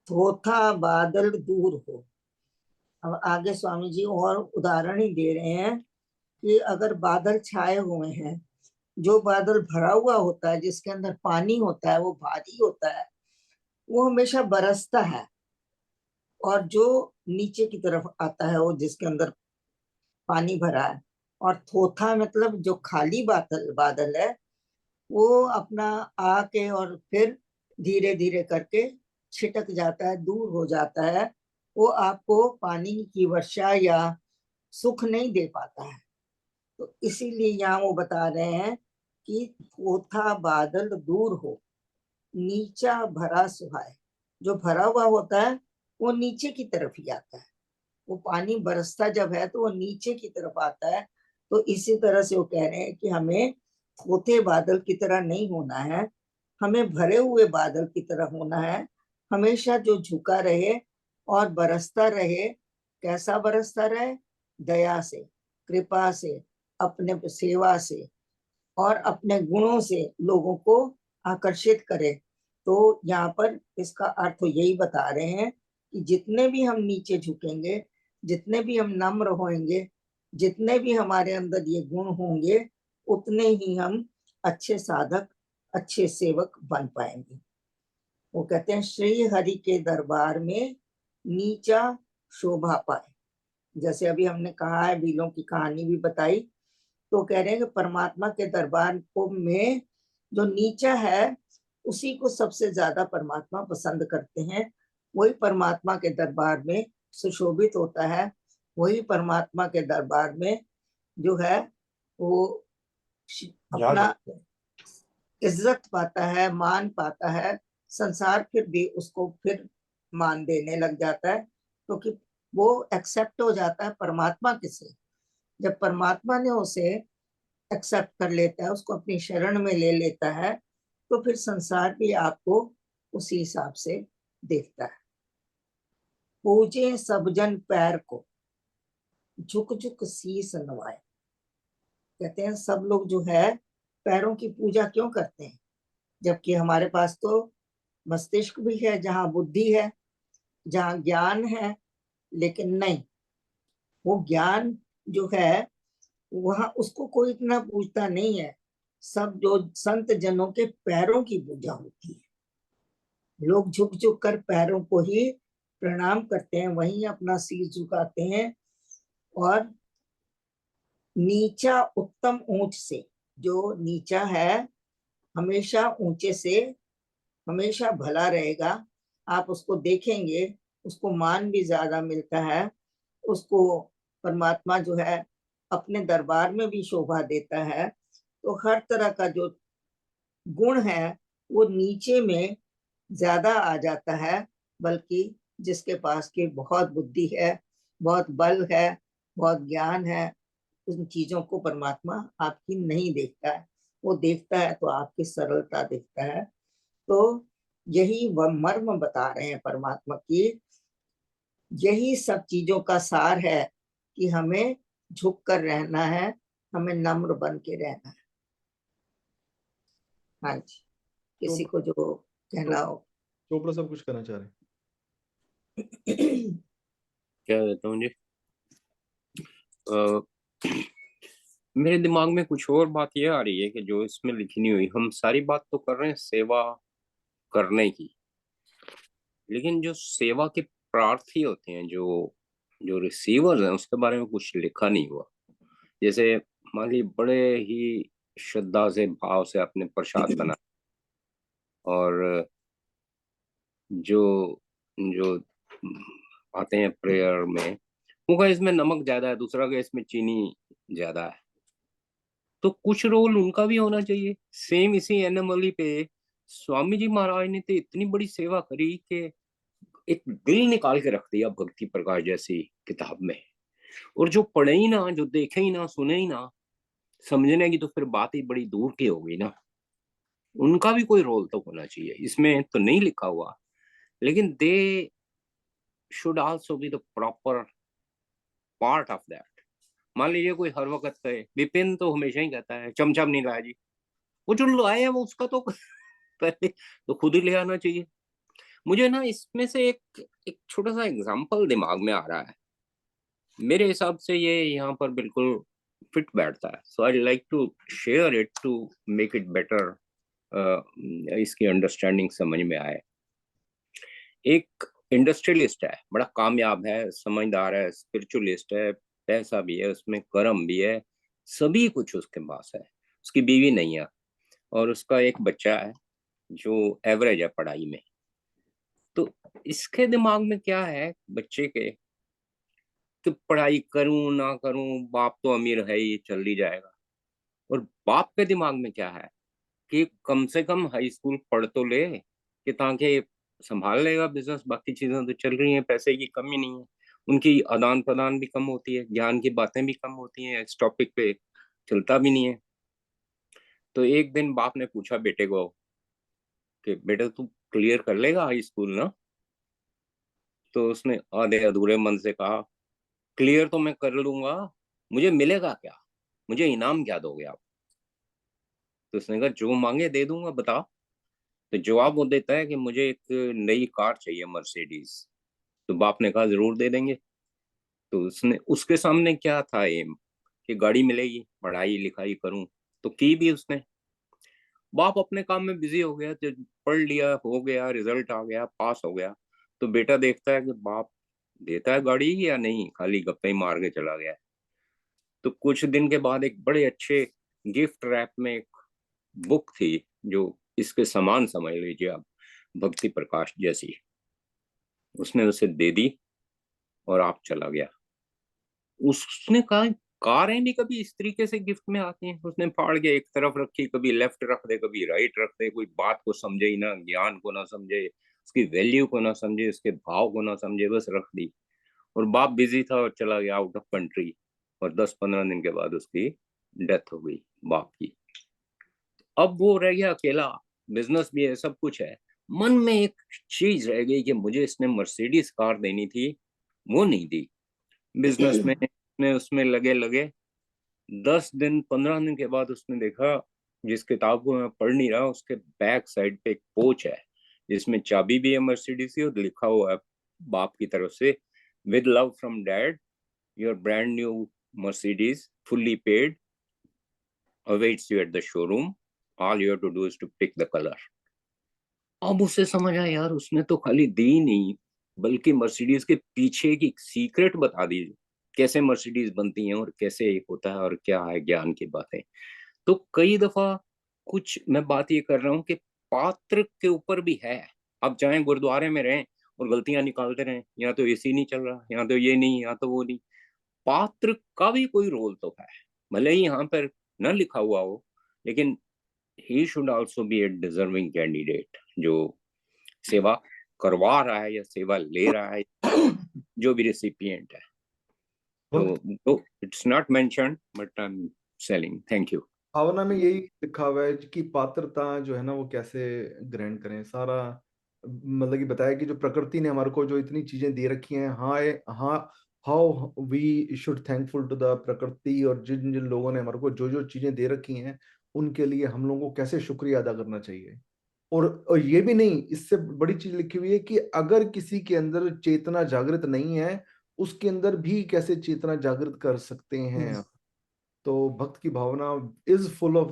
Speaker 1: थोथा बादल दूर हो। अब आगे स्वामी जी और उदाहरण ही दे रहे हैं कि अगर बादल छाए हुए हैं, जो बादल भरा हुआ होता है, जिसके अंदर पानी होता है, वो भारी होता है, वो हमेशा बरसता है। और जो नीचे की तरफ आता है, वो जिसके अंदर पानी भरा है। और थोथा मतलब जो खाली बादल है, वो अपना आके और फिर धीरे धीरे करके छिटक जाता है, दूर हो जाता है। वो आपको पानी की वर्षा या सुख नहीं दे पाता है। तो इसीलिए यहाँ वो बता रहे हैं कि थोथा बादल दूर हो, नीचा भरा सुहाए। जो भरा हुआ होता है वो नीचे की तरफ ही आता है। वो पानी बरसता जब है तो वो नीचे की तरफ आता है। तो इसी तरह से वो कह रहे हैं कि हमें थोथे बादल की तरह नहीं होना है, हमें भरे हुए बादल की तरह होना है। हमेशा जो झुका रहे और बरसता रहे। कैसा बरसता रहे? दया से, कृपा से, अपने सेवा से और अपने गुणों से लोगों को आकर्षित करे। तो यहाँ पर इसका अर्थ यही बता रहे हैं कि जितने भी हम नीचे झुकेंगे, जितने भी हम नम्र होंगे, जितने भी हमारे अंदर ये गुण होंगे, उतने ही हम अच्छे साधक, अच्छे सेवक बन पाएंगे। वो कहते हैं श्री हरि के दरबार में नीचा शोभा पाए। जैसे अभी हमने कहा है, बीलों की कहानी भी बताई। तो कह रहे हैं कि परमात्मा के दरबार को में जो नीचा है, उसी को सबसे ज्यादा परमात्मा पसंद करते हैं। वही परमात्मा के दरबार में सुशोभित होता है। वही परमात्मा के दरबार में जो है वो अपना इज्जत पाता है, मान पाता है। संसार फिर भी उसको फिर मान देने लग जाता है, क्योंकि वो एक्सेप्ट हो जाता है परमात्मा के से। जब परमात्मा ने उसे एक्सेप्ट कर लेता है, उसको अपनी शरण में ले लेता है, तो फिर संसार भी आपको उसी हिसाब से देखता है। पूजे सब जन पैर को, झुक झुक शीस नवाए। कहते हैं सब लोग जो है पैरों की पूजा क्यों करते हैं, जबकि हमारे पास तो मस्तिष्क भी है, जहाँ बुद्धि है, जहाँ ज्ञान है। लेकिन नहीं, वो ज्ञान जो है वहां उसको कोई इतना पूछता नहीं है। सब जो संत जनों के पैरों की पूजा होती है। लोग झुक झुक कर पैरों को ही प्रणाम करते हैं, वहीं अपना सिर झुकाते हैं। और नीचा उत्तम ऊंच से, जो नीचा है हमेशा ऊंचे से हमेशा भला रहेगा। आप उसको देखेंगे, उसको मान भी ज्यादा मिलता है। उसको परमात्मा जो है अपने दरबार में भी शोभा देता है। तो हर तरह का जो गुण है वो नीचे में ज्यादा आ जाता है। बल्कि जिसके पास की बहुत बुद्धि है, बहुत बल है, बहुत ज्ञान है, उन चीजों को परमात्मा आपकी नहीं देखता है। वो देखता है तो आपकी सरलता देखता है। तो यही वह मर्म बता रहे हैं परमात्मा की। यही सब चीजों का सार है कि हमें झुक कर रहना है, हमें नम्र बन के रहना है। हाँ जी, किसी को जो कहना हो।
Speaker 2: चोपड़ा सब कुछ करना चाह रहे
Speaker 6: क्या देता हूँ जी। मेरे दिमाग में कुछ और बात ये आ रही है कि जो इसमें लिखी नहीं हुई, हम सारी बात तो कर रहे हैं सेवा करने की, लेकिन जो सेवा के प्रार्थी होते हैं, जो जो रिसीवर्स हैं, उसके बारे में कुछ लिखा नहीं हुआ। जैसे मान ली बड़े ही श्रद्धा से भाव से आपने प्रसाद बना, और जो जो आते हैं प्रेयर में, वो कहे इसमें नमक ज्यादा है, दूसरा कहे इसमें चीनी ज्यादा है। तो कुछ रोल उनका भी होना चाहिए। सेम इसी एनिमली पे स्वामी जी महाराज ने तो इतनी बड़ी सेवा करी कि एक दिल निकाल के रख दिया भक्ति प्रकाश जैसी किताब में। और जो पढ़े ही ना, जो देखे ही ना, सुने ही ना, समझने की तो फिर बात ही बड़ी दूर की हो गई ना। उनका भी कोई रोल तो होना चाहिए। इसमें तो नहीं लिखा हुआ, लेकिन they should also be the proper part of that. मान लीजिए कोई हर वक्त कहे, विपिन तो हमेशा ही कहता है चमचम नहीं लाया जी, वो जो लाए हैं वो उसका तो पहले तो खुद ही ले आना चाहिए। मुझे ना इसमें से एक एक छोटा सा एग्जांपल दिमाग में आ रहा है। मेरे हिसाब से ये यहाँ पर बिल्कुल फिट बैठता है। So I like to share it to make it better, इसकी अंडरस्टैंडिंग समझ में आए। एक इंडस्ट्रियलिस्ट है, बड़ा कामयाब है, समझदार है, स्पिरिचुअलिस्ट है, पैसा भी है उसमें, कर्म भी है, सभी कुछ उसके पास है। उसकी बीवी नहीं है, और उसका एक बच्चा है जो एवरेज है पढ़ाई में। तो इसके दिमाग में क्या है बच्चे के, कि पढ़ाई करूं ना करूं, बाप तो अमीर है ही, चल ही जाएगा। और बाप के दिमाग में क्या है कि कम से कम हाई स्कूल पढ़ तो ले, कि ताकि संभाल लेगा बिजनेस, बाकी चीजें तो चल रही हैं, पैसे की कमी नहीं है। उनकी आदान प्रदान भी कम होती है, ज्ञान की बातें भी कम होती हैं, इस टॉपिक पे चलता भी नहीं है। तो एक दिन बाप ने पूछा बेटे को कि बेटा तू क्लियर कर लेगा हाई स्कूल ना? तो उसने आधे अधूरे मन से कहा, क्लियर तो मैं कर लूंगा, मुझे मिलेगा क्या, मुझे इनाम क्या दोगे आप? तो उसने कहा जो मांगे दे दूंगा, बता। तो जवाब वो देता है कि मुझे एक नई कार चाहिए, मर्सिडीज। तो बाप ने कहा जरूर दे देंगे। तो उसने, उसके सामने क्या था एम, कि गाड़ी मिलेगी, पढ़ाई लिखाई करूं। तो की भी उसने। बाप अपने काम में बिजी हो गया, जब पढ़ लिया, हो गया, रिजल्ट आ गया, पास हो गया। तो बेटा देखता है कि बाप देता है गाड़ी या नहीं, खाली गप्पे ही मार के चला गया। तो कुछ दिन के बाद एक बड़े अच्छे गिफ्ट रैप में एक बुक थी, जो इसके समान समझ लीजिए आप, भक्ति प्रकाश जैसी। उसने उसे दे दी और आप चला गया। उसने कहा कारें भी कभी इस तरीके से गिफ्ट में आती हैं। उसने फाड़ के एक तरफ रखी, कभी लेफ्ट रख दे, कभी राइट रख दे, कोई बात को समझे ही ना, ज्ञान को ना समझे, उसकी वैल्यू को ना समझे, उसके भाव को ना समझे, बस रख दी। और बाप बिजी था और चला गया आउट ऑफ कंट्री। और 10-15 दिन के बाद उसकी डेथ हो गई बाप की। अब वो रह गया अकेला, बिजनेस भी है, सब कुछ है, मन में एक चीज रह गई कि मुझे इसने मर्सिडीज कार देनी थी, वो नहीं दी। बिजनेस में उसमें लगे 10 दिन 15 दिन के बाद उसने देखा, जिस किताब को मैं पढ़ नहीं रहा, उसके बैक साइड पे एक पोच है जिसमें चाबी भी है मर्सिडीज की और लिखा हुआ है बाप की तरफ से, with love from dad, your brand new Mercedes fully paid awaits you at the showroom, all you have to do is to pick the color। अब उसे समझ आया यार उसने तो खाली दी नहीं बल्कि मर्सिडीज के पीछे की सीक्रेट बता दी, कैसे मर्सिडीज बनती हैं और कैसे एक होता है और क्या है ज्ञान की बातें। तो कई दफा कुछ मैं बात ये कर रहा हूँ कि पात्र के ऊपर भी है। आप चाहे गुरुद्वारे में रहें और गलतियां निकालते रहें, यहाँ तो एसी नहीं चल रहा, यहाँ तो ये नहीं, यहाँ तो वो नहीं, पात्र का भी कोई रोल तो है, भले ही यहाँ पर न लिखा हुआ हो, लेकिन he should also be a deserving candidate जो सेवा करवा रहा है या सेवा ले रहा है, जो भी रेसिपिएंट है। तो it's not mentioned but I am selling. Thank you.
Speaker 2: भावना में यही लिखा हुआ है कि पात्रता जो है ना वो कैसे ग्रहण करें, सारा मतलब कि बताया कि जो प्रकृति ने हमारे को जो इतनी चीजें दे रखी हैं, हाँ how we should thankful to the प्रकृति, और जिन जिन लोगों ने हमारे को जो जो चीजें दे रखी हैं उनके लिए हम लोगों को कैसे शुक्रिया अदा करना चाहिए। और ये भी नहीं, इससे बड़ी चीज लिखी हुई है कि अगर किसी के अंदर चेतना जागृत नहीं है उसके अंदर भी कैसे चेतना जागृत कर सकते हैं। तो भक्त की भावना is full of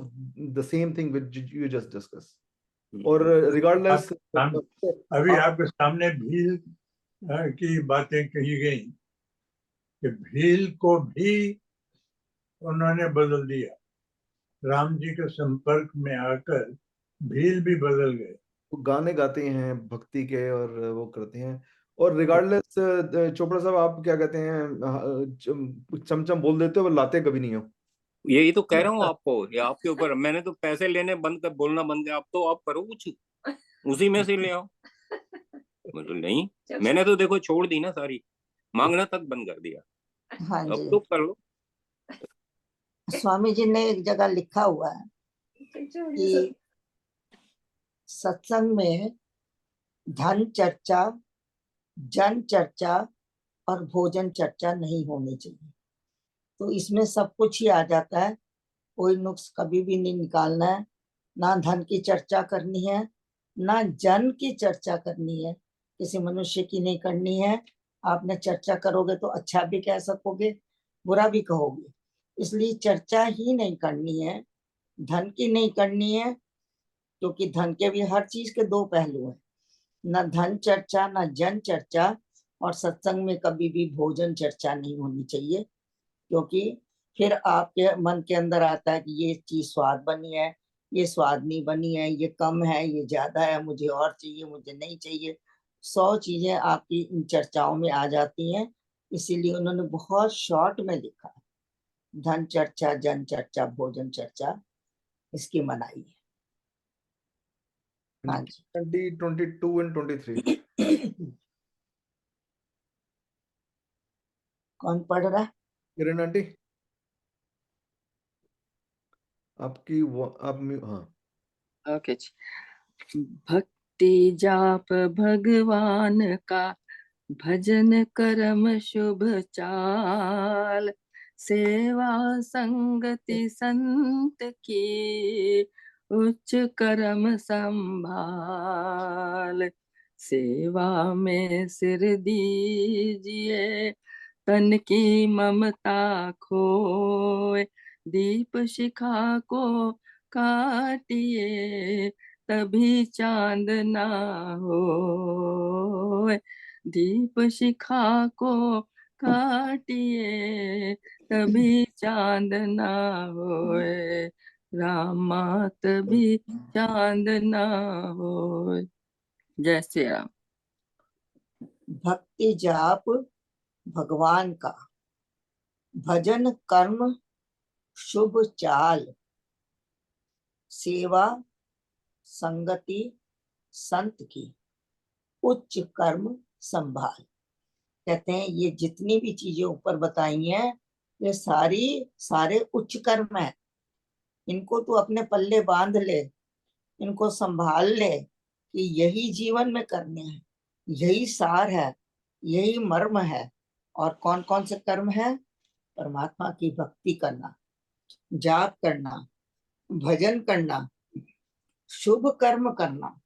Speaker 2: the same thing which you just discuss. और रिगार्डलेस
Speaker 3: अभी आपके सामने भील की बातें कही गई कि भील को भी उन्होंने बदल दिया, राम जी के संपर्क में आकर भील भी बदल गए।
Speaker 2: गाने गाते हैं भक्ति के और वो करते हैं। और रिगार्डलेस चोपड़ा साहब आप क्या कहते हैं, चमचम बोल देते हो और लाते कभी नहीं हो।
Speaker 6: यही तो कह रहा हूँ आपको, ये आपके ऊपर। मैंने तो पैसे लेने बंद कर, बोलना बंद किया। आप तो आप करो कुछ, उसी में से ले आओ। मतलब नहीं, मैंने तो देखो छोड़ दी ना, सारी मांगना तक बंद कर दिया।
Speaker 1: हाँ
Speaker 6: अब
Speaker 1: जी,
Speaker 6: तो कर लो।
Speaker 1: स्वामी जी ने एक जगह लिखा हुआ है कि सत्संग में धन चर्चा, जन चर्चा और भोजन चर्चा नहीं होनी चाहिए। तो इसमें सब कुछ ही आ जाता है, कोई नुक्स कभी भी नहीं निकालना है। ना धन की चर्चा करनी है, ना जन की चर्चा करनी है, किसी मनुष्य की नहीं करनी है। आपने चर्चा करोगे तो अच्छा भी कह सकोगे, बुरा भी कहोगे, इसलिए चर्चा ही नहीं करनी है। धन की नहीं करनी है, क्योंकि धन के भी हर चीज के दो पहलू हैं, न धन चर्चा न जन चर्चा। और सत्संग में कभी भी भोजन चर्चा नहीं होनी चाहिए, क्योंकि फिर आपके मन के अंदर आता है कि ये चीज स्वाद बनी है, ये स्वाद नहीं बनी है, ये कम है, ये ज्यादा है, मुझे और चाहिए, मुझे नहीं चाहिए। 100 चीजें आपकी इन चर्चाओं में आ जाती हैं। इसीलिए उन्होंने बहुत शॉर्ट में लिखा है, धन चर्चा, जन चर्चा, भोजन चर्चा, इसकी मनाही है। हाँ जी।
Speaker 2: 22 and 23
Speaker 1: कौन पढ़ रहा है?
Speaker 2: किरण आंटी आपकी हाँ।
Speaker 7: ओके जी। भक्ति जाप भगवान का, भजन कर्म शुभ चाल, सेवा संगति संत की, उच्च कर्म संभाल। सेवा में सिर दीजिए, तन की ममता खोए, दीप शिखा को काटिए, तभी चांद ना हो। दीप शिखा को काटिए, तभी चांद ना होए, रामा तभी चांद ना होए। जय श्री राम।
Speaker 1: भक्ति जाप भगवान का, भजन कर्म शुभ चाल, सेवा संगति संत की, उच्च कर्म संभाल। कहते हैं ये जितनी भी चीजें ऊपर बताई हैं ये सारे उच्च कर्म है। इनको तू अपने पल्ले बांध ले, इनको संभाल ले, कि यही जीवन में करने हैं, यही सार है, यही मर्म है। और कौन कौन से कर्म है? परमात्मा की भक्ति करना, जाप करना, भजन करना, शुभ कर्म करना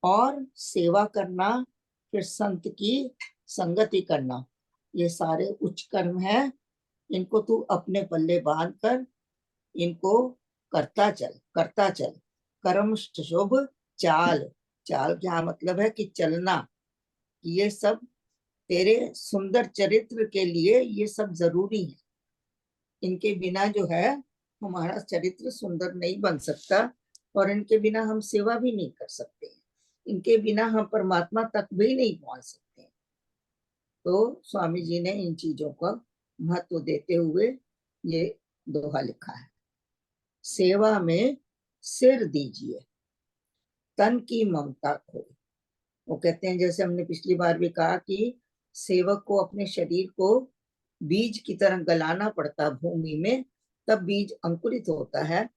Speaker 1: और सेवा करना, फिर संत की संगति करना। ये सारे उच्च कर्म है। इनको तू अपने पल्ले बांध कर इनको करता चल। कर्म शुभ चाल। चाल क्या मतलब है? कि चलना। ये सब तेरे सुंदर चरित्र के लिए ये सब जरूरी है। इनके बिना जो है हमारा चरित्र सुंदर नहीं बन सकता और इनके बिना हम सेवा भी नहीं कर सकते। इनके बिना हम परमात्मा तक भी नहीं पहुंच सकते। तो स्वामी जी ने इन चीजों का महत्व देते हुए ये दोहा लिखा है। सेवा में सिर दीजिए, तन की ममता खोए। वो कहते हैं, जैसे हमने पिछली बार भी कहा कि सेवक को अपने शरीर को बीज की तरह गलाना पड़ता भूमि में, तब बीज अंकुरित होता है।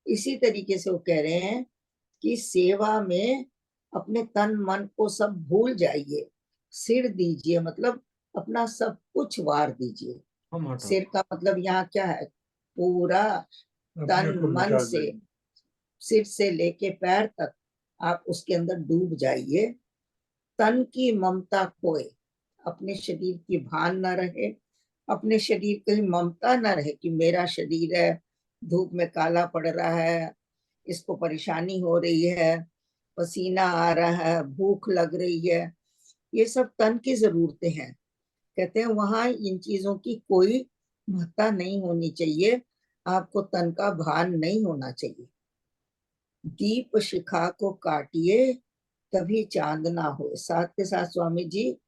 Speaker 1: इसी तरीके से वो कह रहे हैं कि सेवा में अपने तन मन को सब भूल जाइए। सिर दीजिए मतलब अपना सब कुछ वार दीजिए। सिर का मतलब यहाँ क्या है? पूरा तन मन से, सिर से लेके पैर तक आप उसके अंदर डूब जाइए। तन की ममता खोए, अपने शरीर की भान न रहे, अपने शरीर की ममता न रहे कि मेरा शरीर है, धूप में काला पड़ रहा है, इसको परेशानी हो रही है, पसीना आ रहा है, भूख लग रही है। ये सब तन की जरूरतें हैं। कहते हैं वहां इन चीजों की कोई महत्ता नहीं होनी चाहिए। आपको तन का भान नहीं होना चाहिए। दीप शिखा को काटिए तभी चांद ना हो। साथ के साथ स्वामी जी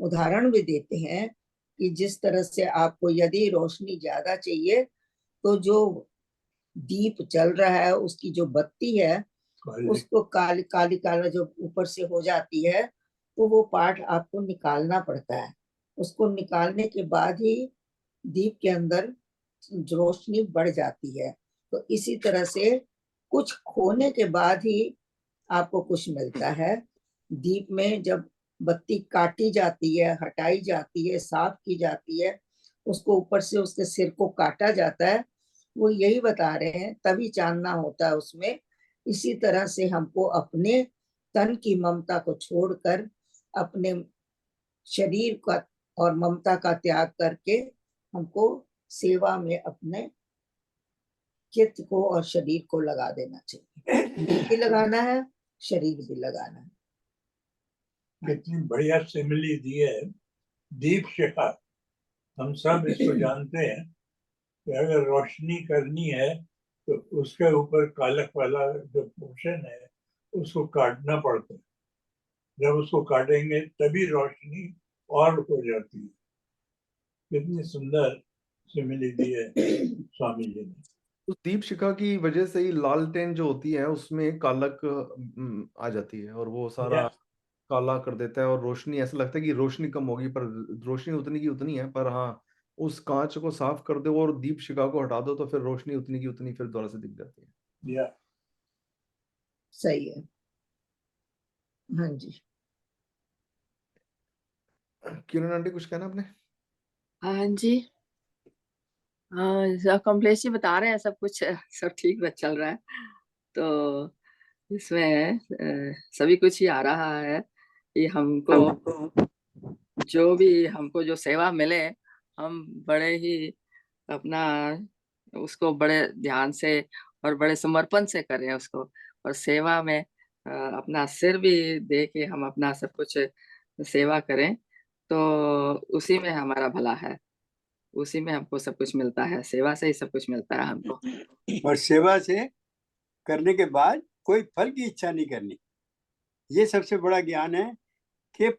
Speaker 1: उदाहरण भी देते हैं कि जिस तरह से आपको यदि रोशनी ज्यादा चाहिए तो जो दीप जल रहा है उसकी जो बत्ती है उसको काली काली काला जो ऊपर से हो जाती है, तो वो पार्ट आपको निकालना पड़ता है। उसको निकालने के बाद ही दीप के अंदर रोशनी बढ़ जाती है। तो इसी तरह से कुछ खोने के बाद ही आपको कुछ मिलता है। दीप में जब बत्ती काटी जाती है, हटाई जाती है, साफ की जाती है, उसको ऊपर से उसके सिर को काटा जाता है, वो यही बता रहे हैं, तभी चांदना होता है उसमें। इसी तरह से हमको अपने तन की ममता को छोड़कर अपने शरीर का और ममता का त्याग करके हमको सेवा में अपने चित्त को और शरीर को लगा देना चाहिए। चित्त भी लगाना है, शरीर भी लगाना है।
Speaker 3: कितनी बढ़िया सिमिली दी है। दीप शिखा, हम सब इसको जानते हैं कि अगर रोशनी करनी है तो उसके ऊपर कालक वाला जो पोर्शन है उसको काटना पड़ता है। जब उसको काटेंगे तभी रोशनी और हो जाती है। कितनी सुंदर सिमिली दी है स्वामी जी ने।
Speaker 2: उस दीप शिखा की वजह से ही लालटेन जो होती है उसमें कालक आ जाती है और वो सारा काला कर देता है और रोशनी, ऐसा लगता है कि रोशनी कम होगी पर रोशनी उतनी की उतनी है। पर हाँ, उस कांच को साफ कर दो और दीप शिखा को हटा दो तो फिर रोशनी उतनी की उतनी फिर दोबारा से दिख जाती है।
Speaker 3: या
Speaker 1: सही है। हाँ जी,
Speaker 2: किरण आंटी कुछ कहना आपने?
Speaker 7: हाँ जी, हाँ कमलेश जी बता रहे हैं सब कुछ सब ठीक बस चल रहा है। तो इसमें सभी कुछ ही आ रहा है कि हमको जो सेवा मिले हम बड़े ही अपना उसको बड़े ध्यान से और बड़े समर्पण से करें उसको। और सेवा में अपना सिर भी दे के हम अपना सब कुछ सेवा करें तो उसी में हमारा भला है, उसी में हमको सब कुछ मिलता है, सेवा से ही सब कुछ मिलता है हमको।
Speaker 4: और सेवा से करने के बाद कोई फल की इच्छा नहीं करनी, ये सबसे बड़ा ज्ञान है। कि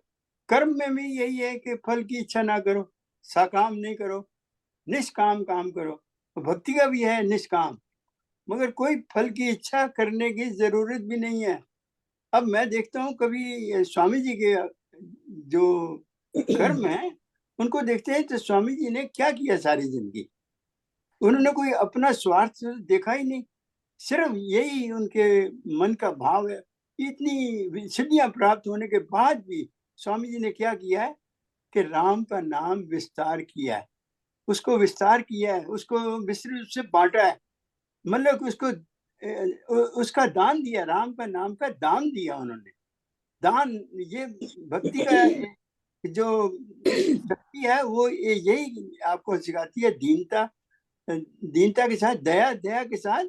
Speaker 4: कर्म में भी यही है कि फल की इच्छा ना करो, सकाम नहीं करो, निष्काम काम करो। भक्ति का भी है निष्काम, मगर कोई फल की इच्छा करने की जरूरत भी नहीं है। अब मैं देखता हूँ कभी स्वामी जी के जो कर्म है उनको देखते हैं तो स्वामी जी ने क्या किया सारी जिंदगी, उन्होंने कोई अपना स्वार्थ देखा ही नहीं, सिर्फ यही उनके मन का भाव है इतनी सिद्धियां प्राप्त होने के बाद भी स्वामी जी ने क्या किया है कि राम का नाम विस्तार किया है, उसको विस्तार किया है, उसको विस्तृत रूप से बांटा है, मतलब कि उसको उसका दान दिया, राम का नाम का दान दिया उन्होंने। दान, ये भक्ति का जो शक्ति है वो यही आपको सिखाती है, दीनता, दीनता के साथ दया, दया के साथ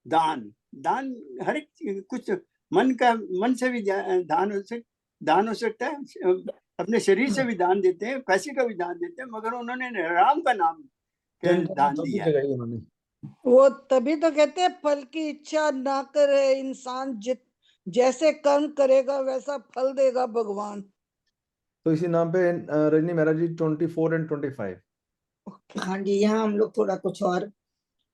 Speaker 4: दान। दान हर एक कुछ मन से भी दान हो सकता है, अपने शरीर से भी दान देते हैं, पैसे का भी दान देते हैं, मगर उन्होंने राम का नाम दान दिया है।
Speaker 2: उन्होंने
Speaker 8: वो तभी तो कहते हैं फल की इच्छा ना करे इंसान, जैसे कर्म करेगा वैसा फल देगा भगवान।
Speaker 2: तो इसी नाम पे रजनी महाराज जी 24 और 25।
Speaker 1: हाँ जी, यहाँ हम लोग थोड़ा कुछ और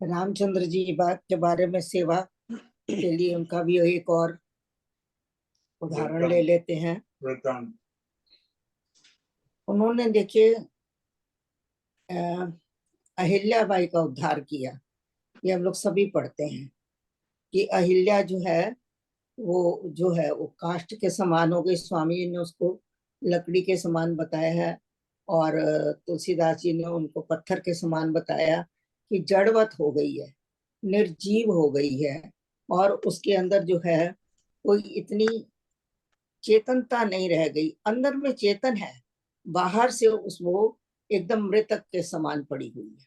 Speaker 1: रामचंद्र जी के बारे में सेवा के लिए उनका भी एक और उदाहरण ले लेते हैं। उन्होंने देखिए अहिल्याबाई का उद्धार किया। ये हम लोग सभी पढ़ते हैं कि अहिल्या जो है वो काष्ठ के समान हो गई। स्वामी जी ने उसको लकड़ी के समान बताया है और तुलसीदास जी ने उनको पत्थर के समान बताया कि जड़वत हो गई है, निर्जीव हो गई है, और उसके अंदर जो है कोई इतनी चेतनता नहीं रह गई। अंदर में चेतन है, बाहर से वो एकदम मृतक के समान पड़ी हुई है।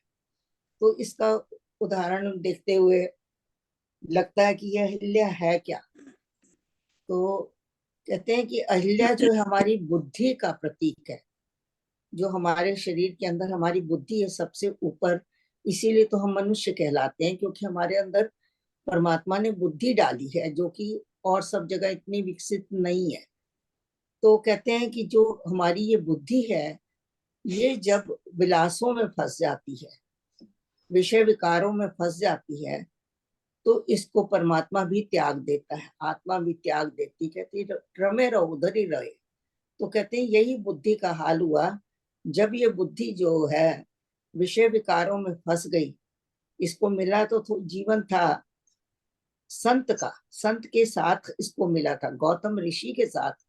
Speaker 1: तो इसका उदाहरण देखते हुए लगता है कि यह अहिल्या है क्या। तो कहते हैं कि अहिल्या जो है हमारी बुद्धि का प्रतीक है, जो हमारे शरीर के अंदर हमारी बुद्धि है सबसे ऊपर। इसीलिए तो हम मनुष्य कहलाते हैं, क्योंकि हमारे अंदर परमात्मा ने बुद्धि डाली है जो कि और सब जगह इतनी विकसित नहीं है। तो कहते हैं कि जो हमारी ये बुद्धि है, ये जब विलासों में फंस जाती है, विषय विकारों में फंस जाती है, तो इसको परमात्मा भी त्याग देता है, आत्मा भी त्याग देती। कहती है रमे रहो, उधर ही रहे। तो कहते हैं यही बुद्धि का हाल हुआ। जब ये बुद्धि जो है विषय विकारों में फंस गई, इसको मिला तो जीवन था संत का, संत के साथ इसको मिला था, गौतम ऋषि के साथ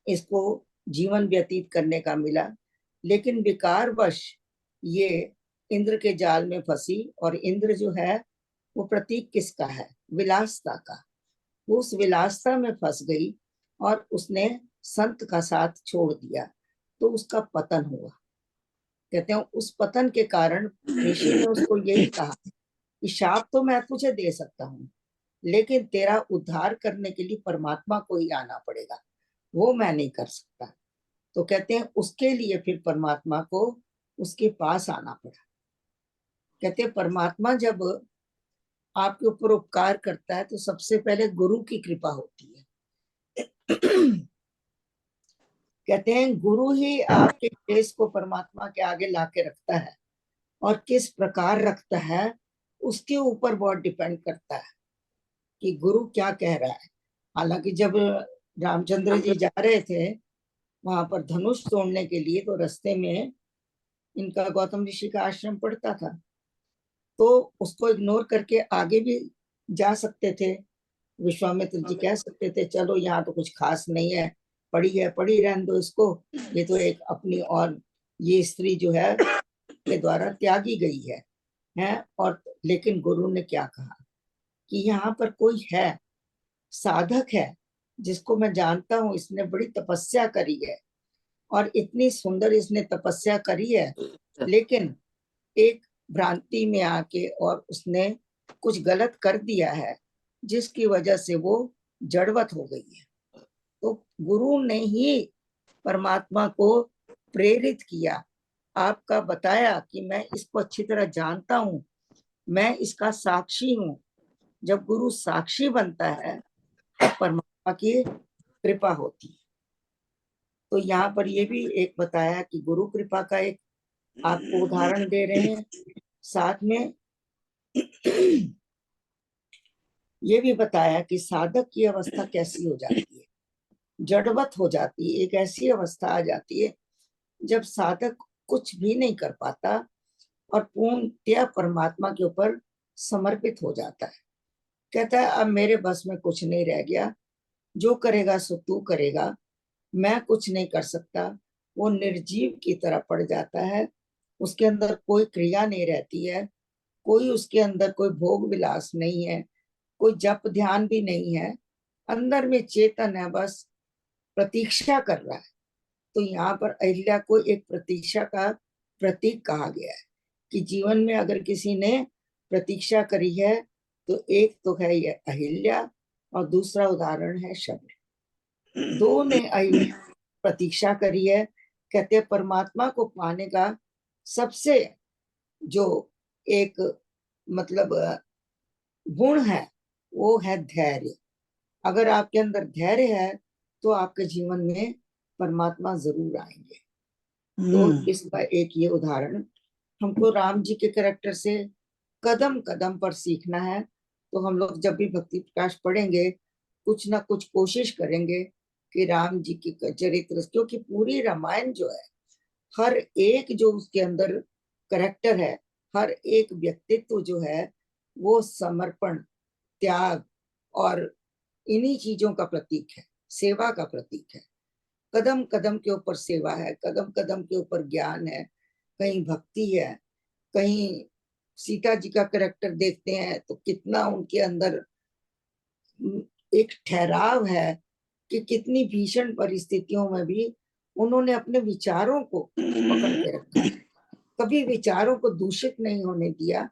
Speaker 1: इसको जीवन व्यतीत करने का मिला। लेकिन विकारवश ये इंद्र के जाल में फंसी, और इंद्र जो है वो प्रतीक किसका है? विलासता का। वो उस विलासता में फंस गई और उसने संत का साथ छोड़ दिया, तो उसका पतन हुआ। कहते हैं उस पतन के कारण ऋषि ने उसको यही कहा कि शाप तो मैं तुझे दे सकता हूँ, लेकिन तेरा उद्धार करने के लिए परमात्मा को ही आना पड़ेगा, वो मैं नहीं कर सकता। तो कहते हैं उसके लिए फिर परमात्मा को उसके पास आना पड़ा। कहते हैं परमात्मा जब आपके ऊपर उपकार करता है तो सबसे पहले गुरु की कृपा होती है। कहते हैं गुरु ही आपके केस को परमात्मा के आगे लाके रखता है, और किस प्रकार रखता है उसके ऊपर बहुत डिपेंड करता है कि गुरु क्या कह रहा है। हालांकि जब रामचंद्र जी जा रहे थे वहां पर धनुष तोड़ने के लिए, तो रास्ते में इनका गौतम ऋषि का आश्रम पड़ता था, तो उसको इग्नोर करके आगे भी जा सकते थे। विश्वामित्र जी कह सकते थे चलो यहाँ तो कुछ खास नहीं है, पड़ी रहने दो इसको, ये तो एक अपनी और ये स्त्री जो है के द्वारा त्यागी गई है। और लेकिन गुरु ने क्या कहा कि यहाँ पर कोई है, साधक है जिसको मैं जानता हूँ, इसने बड़ी तपस्या करी है और इतनी सुंदर इसने तपस्या करी है, लेकिन एक भ्रांति में आके और उसने कुछ गलत कर दिया है जिसकी वजह से वो जड़वत हो गई है। तो गुरु ने ही परमात्मा को प्रेरित किया, आपका बताया कि मैं इसको अच्छी तरह जानता हूँ, मैं इसका साक्षी हूँ। जब गुरु साक्षी बनता है तो परमात्मा की कृपा होती है। तो यहाँ पर ये भी एक बताया कि गुरु कृपा का एक आपको उदाहरण दे रहे हैं, साथ में ये भी बताया कि साधक की अवस्था कैसी हो जाती है, जड़वत हो जाती है। एक ऐसी अवस्था आ जाती है जब साधक कुछ भी नहीं कर पाता और पूर्णतया परमात्मा के ऊपर समर्पित हो जाता है। कहता है अब मेरे बस में कुछ नहीं रह गया, जो करेगा सो तू करेगा, मैं कुछ नहीं कर सकता, वो निर्जीव की तरह पड़ जाता है। उसके अंदर कोई क्रिया नहीं रहती है, कोई उसके अंदर कोई भोग विलास नहीं है, कोई जप ध्यान भी नहीं है, अंदर में चेतन है, बस प्रतीक्षा कर रहा है। तो यहाँ पर अहिल्या को एक प्रतीक्षा का प्रतीक कहा गया है कि जीवन में अगर किसी ने प्रतीक्षा करी है तो एक तो है ये अहिल्या और दूसरा उदाहरण है शबरी। दो ने प्रतीक्षा करी है। कहते हैं परमात्मा को पाने का सबसे जो एक मतलब गुण है वो है धैर्य। अगर आपके अंदर धैर्य है तो आपके जीवन में परमात्मा जरूर आएंगे। तो इसका एक ये उदाहरण हमको राम जी के कैरेक्टर से कदम कदम पर सीखना है। तो हम लोग जब भी भक्ति प्रकाश पढ़ेंगे कुछ ना कुछ कोशिश करेंगे कि राम जी की चरित्र, क्योंकि पूरी रामायण जो है हर एक जो उसके अंदर कैरेक्टर है, हर एक व्यक्तित्व जो है वो समर्पण, त्याग और इन्हीं चीजों का प्रतीक है, सेवा का प्रतीक है। कदम कदम के ऊपर सेवा है, कदम कदम के ऊपर ज्ञान है, कहीं भक्ति है, कहीं सीता जी का कैरेक्टर देखते हैं तो कितना उनके अंदर एक ठहराव है कि कितनी भीषण परिस्थितियों में भी उन्होंने अपने विचारों को पकड़ के रखा, कभी विचारों को दूषित नहीं होने दिया,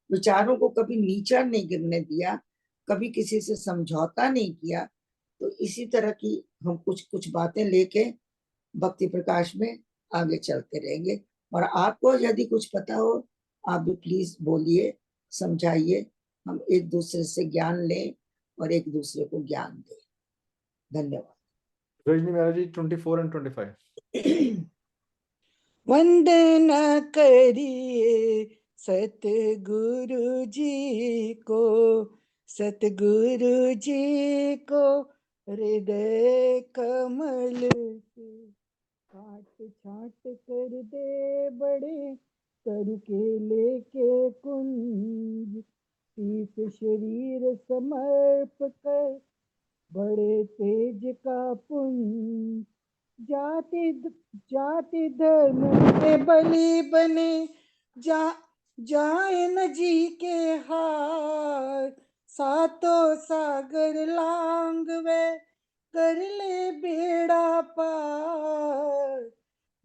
Speaker 1: विचारों को कभी नीचा नहीं गिरने दिया, कभी किसी से समझौता नहीं किया। तो इसी तरह की हम कुछ कुछ बातें लेके भक्ति प्रकाश में आगे चलते रहेंगे। और आपको यदि कुछ पता हो आप भी प्लीज बोलिए, समझाइए, हम एक दूसरे से ज्ञान लें और एक दूसरे को ज्ञान दें। धन्यवाद।
Speaker 2: रजनी महाराज जी 24 and 25।
Speaker 8: वंदना करिए सतगुरु जी को, सतगुरु जी को हृदय कमल से काट छाट कर दे बड़े तरु केले के कुंज, शीश शरीर समर्प कर बड़े तेज का पुंज, जाति जाति धर्म में बलि बने जाए न जी के हार, सातों सागर लांग वे कर ले बेड़ा पार,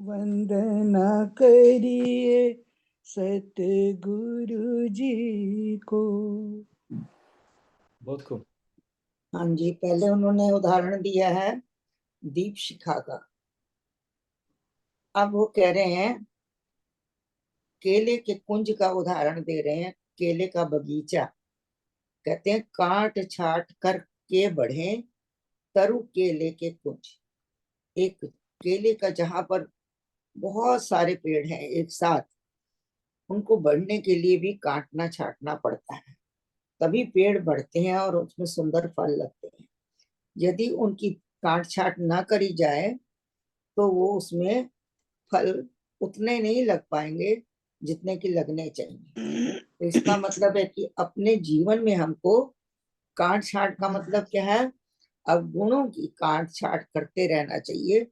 Speaker 8: वंदना करिए सतगुरु जी को।
Speaker 2: बहुत खूब।
Speaker 1: हाँ जी, पहले उन्होंने उदाहरण दिया है दीप शिखा का, अब वो कह रहे हैं केले के कुंज का उदाहरण दे रहे हैं, केले का बगीचा। कहते हैं काट छाट कर के बढ़े तरु केले के कुंज। एक केले का जहां पर बहुत सारे पेड़ हैं एक साथ, उनको बढ़ने के लिए भी काटना छाटना पड़ता है, तभी पेड़ बढ़ते हैं और उसमें सुंदर फल लगते हैं। यदि उनकी काट छाट ना करी जाए तो वो उसमें फल उतने नहीं लग पाएंगे जितने की लगने चाहिए। तो इसका मतलब है कि अपने जीवन में हमको काट छाट का मतलब क्या है, अवगुणों की काट छाट करते रहना चाहिए।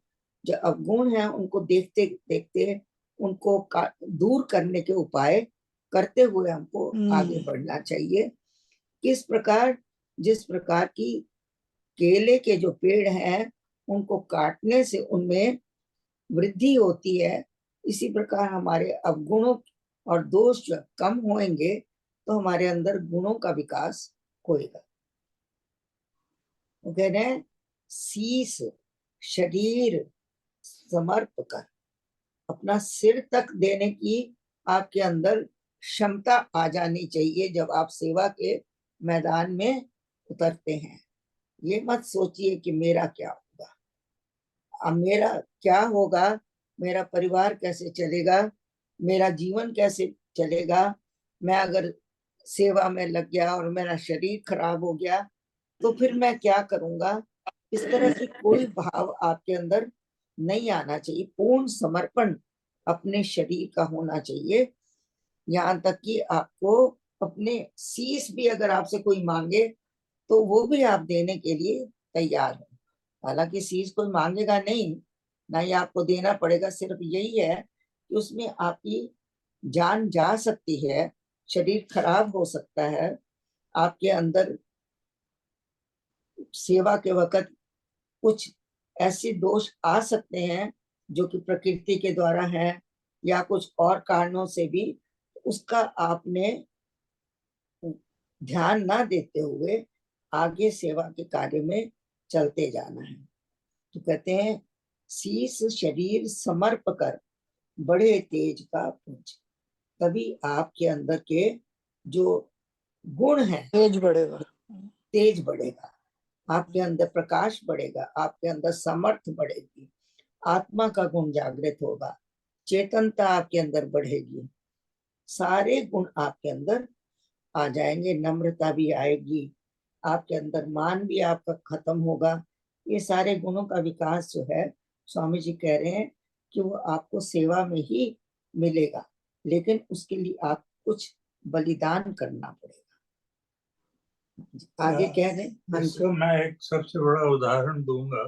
Speaker 1: जो अवगुण है उनको देखते देखते उनको दूर करने के उपाय करते हुए हमको आगे बढ़ना चाहिए। किस प्रकार, जिस प्रकार की केले के जो पेड़ हैं उनको काटने से उनमें वृद्धि होती है, इसी प्रकार हमारे अवगुणों और दोष जब कम होंगे तो हमारे अंदर गुणों का विकास होएगा। वो कह रहे हैं शीश शरीर समर्प कर, अपना सिर तक देने की आपके अंदर क्षमता आ जानी चाहिए जब आप सेवा के मैदान में उतरते हैं। ये मत सोचिए कि मेरा क्या होगा, अब मेरा क्या होगा, मेरा परिवार कैसे चलेगा, मेरा जीवन कैसे चलेगा, मैं अगर सेवा में लग गया और मेरा शरीर खराब हो गया तो फिर मैं क्या करूंगा। इस तरह की कोई भाव आपके अंदर नहीं आना चाहिए। पूर्ण समर्पण अपने शरीर का होना चाहिए, यहाँ तक कि आपको अपने शीश भी अगर आपसे कोई मांगे तो वो भी आप देने के लिए तैयार है। हालांकि शीश कोई मांगेगा नहीं, ना ही आपको देना पड़ेगा, सिर्फ यही है कि उसमें आपकी जान जा सकती है, शरीर खराब हो सकता है, आपके अंदर सेवा के वक्त कुछ ऐसे दोष आ सकते हैं जो कि प्रकृति के द्वारा है या कुछ और कारणों से भी, उसका आपने ध्यान ना देते हुए आगे सेवा के कार्य में चलते जाना है। तो कहते हैं शीश शरीर समर्प कर बड़े तेज का पुंज, तभी आपके अंदर के जो गुण हैं
Speaker 8: तेज बढ़ेगा,
Speaker 1: तेज बढ़ेगा, आपके अंदर प्रकाश बढ़ेगा, आपके अंदर समर्थ बढ़ेगी, आत्मा का गुण जागृत होगा, चेतनता आपके अंदर बढ़ेगी, सारे गुण आपके अंदर आ जाएंगे, नम्रता भी आएगी, आपके अंदर मान भी आपका खत्म होगा। ये सारे गुणों का विकास जो है स्वामी जी कह रहे हैं कि वो आपको सेवा में ही मिलेगा, लेकिन उसके लिए आप कुछ बलिदान करना पड़ेगा। आगे कह रहे हैं। हाँ जी।
Speaker 3: इसका मैं एक सबसे बड़ा उदाहरण दूंगा।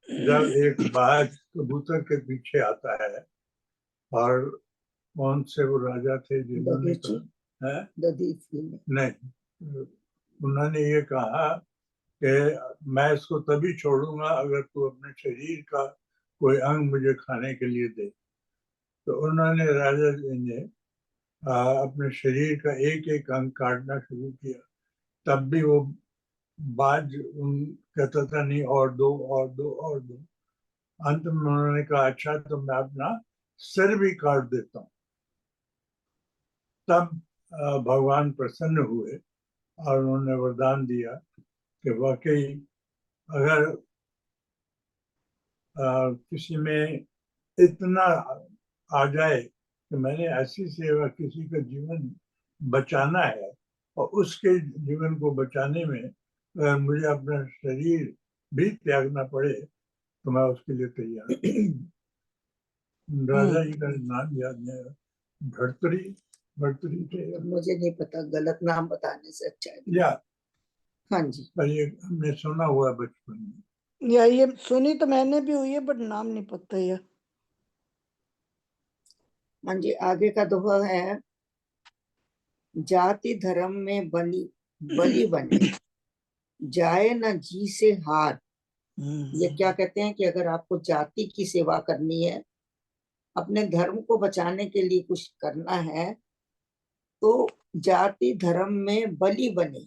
Speaker 3: जब एक बाज कबूतर के पीछे आता है, और कौन से वो राजा थे जिन्होंने कहा है? नहीं, उन्होंने ये कहा कि मैं इसको तभी छोड़ूंगा अगर तू अपने शरीर का कोई अंग मुझे खाने के लिए दे। तो उन्होंने राजा जी ने अपने शरीर का एक एक अंग काटना शुरू किया, तब भी वो बाज कहता था नहीं, और दो और दो और दो। अंत में उन्होंने कहा अच्छा तो मैं अपना सिर भी काट देता हूँ। तब भगवान प्रसन्न हुए और उन्होंने वरदान दिया कि वाकई अगर किसी में इतना आ जाए कि मैंने ऐसी सेवा, किसी का जीवन बचाना है और उसके जीवन को बचाने में अगर मुझे अपना शरीर भी त्यागना पड़े तो मैं उसके लिए तैयार हूं। राजा जी का नाम याद नहीं है, भर्तृहरि थे।
Speaker 1: मुझे नहीं पता, गलत नाम बताने से अच्छा है।
Speaker 3: या
Speaker 1: हाँ जी,
Speaker 3: पर ये हमने सुना हुआ बचपन में।
Speaker 8: या ये सुनी तो मैंने भी हुई है, बट नाम नहीं पता है।
Speaker 1: हाँ जी। आगे का दोहा है जाति धर्म में बलि बने जाए न जी से हार। ये क्या कहते हैं कि अगर आपको जाति की सेवा करनी है, अपने धर्म को बचाने के लिए कुछ करना है, तो जाति धर्म में बलि बने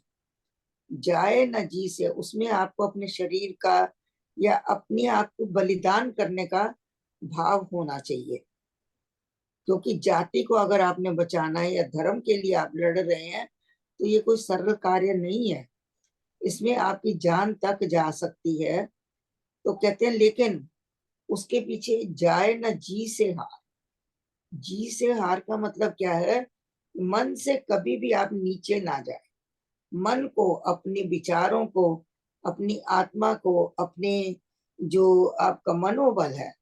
Speaker 1: जाए न जी से, उसमें आपको अपने शरीर का या अपने आप को बलिदान करने का भाव होना चाहिए। क्योंकि जाति को अगर आपने बचाना है या धर्म के लिए आप लड़ रहे हैं, तो ये कोई सरल कार्य नहीं है, इसमें आपकी जान तक जा सकती है। तो कहते हैं लेकिन उसके पीछे जाए न जी से हार। जी से हार का मतलब क्या है? मन से कभी भी आप नीचे ना जाए, मन को, अपने विचारों को, अपनी आत्मा को, अपने जो आपका मनोबल है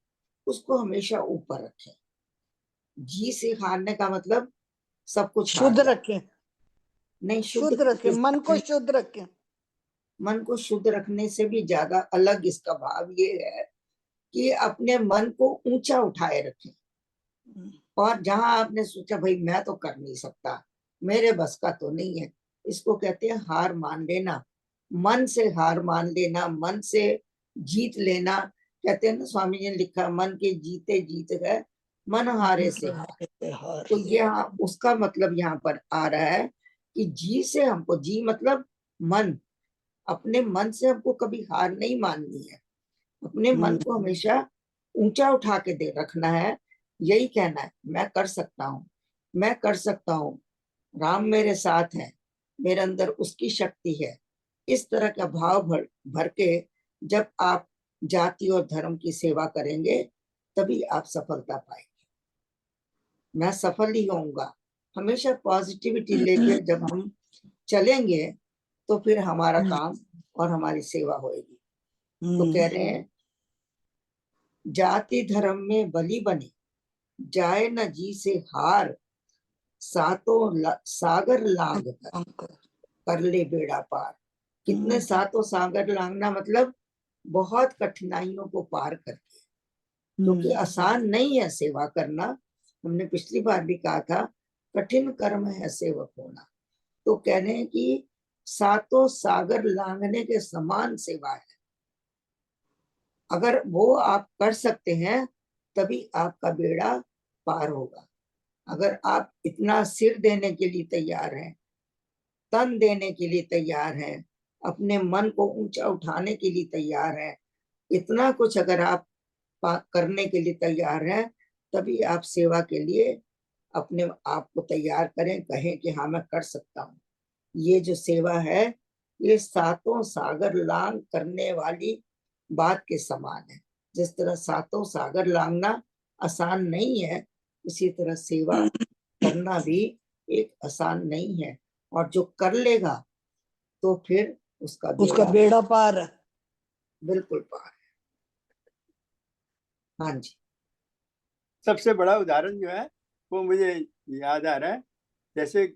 Speaker 1: उसको हमेशा ऊपर रखें। जी से हारने का मतलब सब कुछ हार
Speaker 8: शुद्ध
Speaker 1: जाए।
Speaker 8: रखें,
Speaker 1: नहीं,
Speaker 8: शुद्ध रखें, मन को शुद्ध रखें।
Speaker 1: मन को शुद्ध रखने से भी ज्यादा अलग इसका भाव ये है कि अपने मन को ऊंचा उठाए रखें। और जहां आपने सोचा भाई मैं तो कर नहीं सकता, मेरे बस का तो नहीं है, इसको कहते हैं हार मान लेना। मन से हार मान लेना, मन से जीत लेना। कहते हैं ना, स्वामी जी ने लिखा मन के जीते जीत गए, मन हारे से हार। तो यहाँ उसका मतलब यहाँ पर आ रहा है कि जी से हमको, जी मतलब मन, अपने मन से हमको कभी हार नहीं माननी है, अपने मन को हमेशा ऊंचा उठा के दे रखना है। यही कहना है मैं कर सकता हूँ, मैं कर सकता हूँ, राम मेरे साथ है, मेरे अंदर उसकी शक्ति है। इस तरह का भाव भर के जब आप जाति और धर्म की सेवा करेंगे तभी आप सफलता पाएंगे। मैं सफल ही होऊंगा। हमेशा पॉजिटिविटी लेके जब हम चलेंगे तो फिर हमारा काम और हमारी सेवा होगी। तो कह रहे हैं जाति धर्म में बलि बने जाए न जी से हार, सातों सागर लांग कर ले बेड़ा पार। कितने सातों सागर लांघना, मतलब बहुत कठिनाइयों को पार करके, क्योंकि आसान नहीं है सेवा करना। हमने पिछली बार भी कहा था कठिन कर्म है सेवक होना। तो कह रहे हैं कि सातों सागर लांघने के समान सेवा है। अगर वो आप कर सकते हैं तभी आपका बेड़ा पार होगा। अगर आप इतना सिर देने के लिए तैयार हैं, तन देने के लिए तैयार हैं, अपने मन को ऊंचा उठाने के लिए तैयार हैं, इतना कुछ अगर आप करने के लिए तैयार हैं, तभी आप सेवा के लिए अपने आप को तैयार करें, कहें कि हाँ मैं कर सकता हूँ। ये जो सेवा है ये सातों सागर लांघ करने वाली बात के समान है। जिस तरह सातों सागर लांघना आसान नहीं है, इसी तरह सेवा करना भी एक आसान नहीं है। और जो कर लेगा तो फिर उसका
Speaker 8: बेड़ा पार है।
Speaker 1: बिल्कुल पार है। हाँ जी।
Speaker 4: सबसे बड़ा उदाहरण जो है वो मुझे याद आ रहा है, जैसे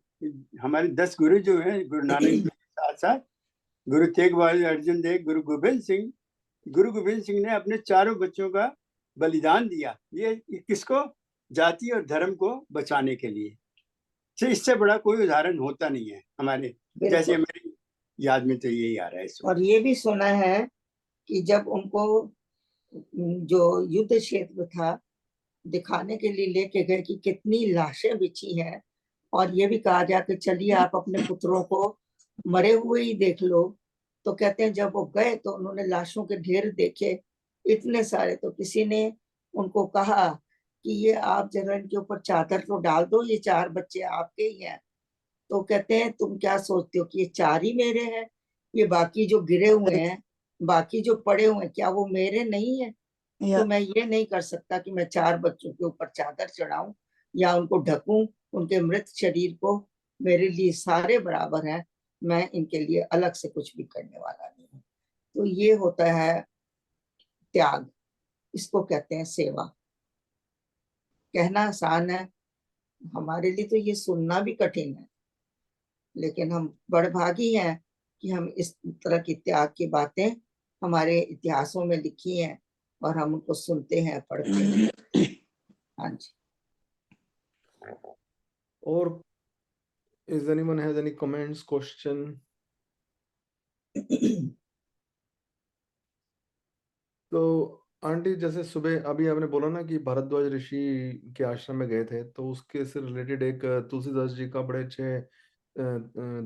Speaker 4: हमारे 10 गुरु जो हैं, गुरु नानक के साथ साथ गुरु तेग बहादुर अर्जुन देव, गुरु गोविंद सिंह ने अपने चारों बच्चों का बलिदान दिया। ये किसको? जाति और धर्म को बचाने के लिए। इससे बड़ा कोई उदाहरण होता नहीं है हमारे, जैसे मेरी याद में तो यही आ रहा है।
Speaker 1: और ये भी सुना है कि जब उनको जो युद्ध क्षेत्र था दिखाने के लिए लेके गए कि कितनी लाशें बिछी हैं, और ये भी कहा गया कि चलिए आप अपने पुत्रों को मरे हुए ही देख लो, तो कहते हैं जब वो गए तो उन्होंने लाशों के ढेर देखे इतने सारे, तो किसी ने उनको कहा कि ये आप जरा इनके ऊपर चादर तो डाल दो, ये 4 बच्चे आपके ही हैं। तो कहते हैं तुम क्या सोचते हो कि ये 4 ही मेरे हैं? ये बाकी जो गिरे हुए हैं, बाकी जो पड़े हुए हैं, क्या वो मेरे नहीं है? तो मैं ये नहीं कर सकता कि मैं 4 बच्चों के ऊपर चादर चढ़ाऊं या उनको ढकूं, उनके मृत शरीर को। मेरे लिए सारे बराबर हैं, मैं इनके लिए अलग से कुछ भी करने वाला नहीं हूं। तो ये होता है त्याग, इसको कहते हैं सेवा। कहना आसान है, हमारे लिए तो ये सुनना भी कठिन है, लेकिन हम बड़भागी हैं कि हम इस तरह की त्याग की बातें हमारे इतिहासों में लिखी हैं और हम उनको सुनते हैं, पढ़ते हैं। हाँ जी।
Speaker 2: और is anyone has any comments, question? तो आंटी जैसे सुबह अभी आपने बोला ना कि भारद्वाज ऋषि के आश्रम में गए थे, तो उसके से रिलेटेड एक तुलसीदास जी का बड़े अच्छे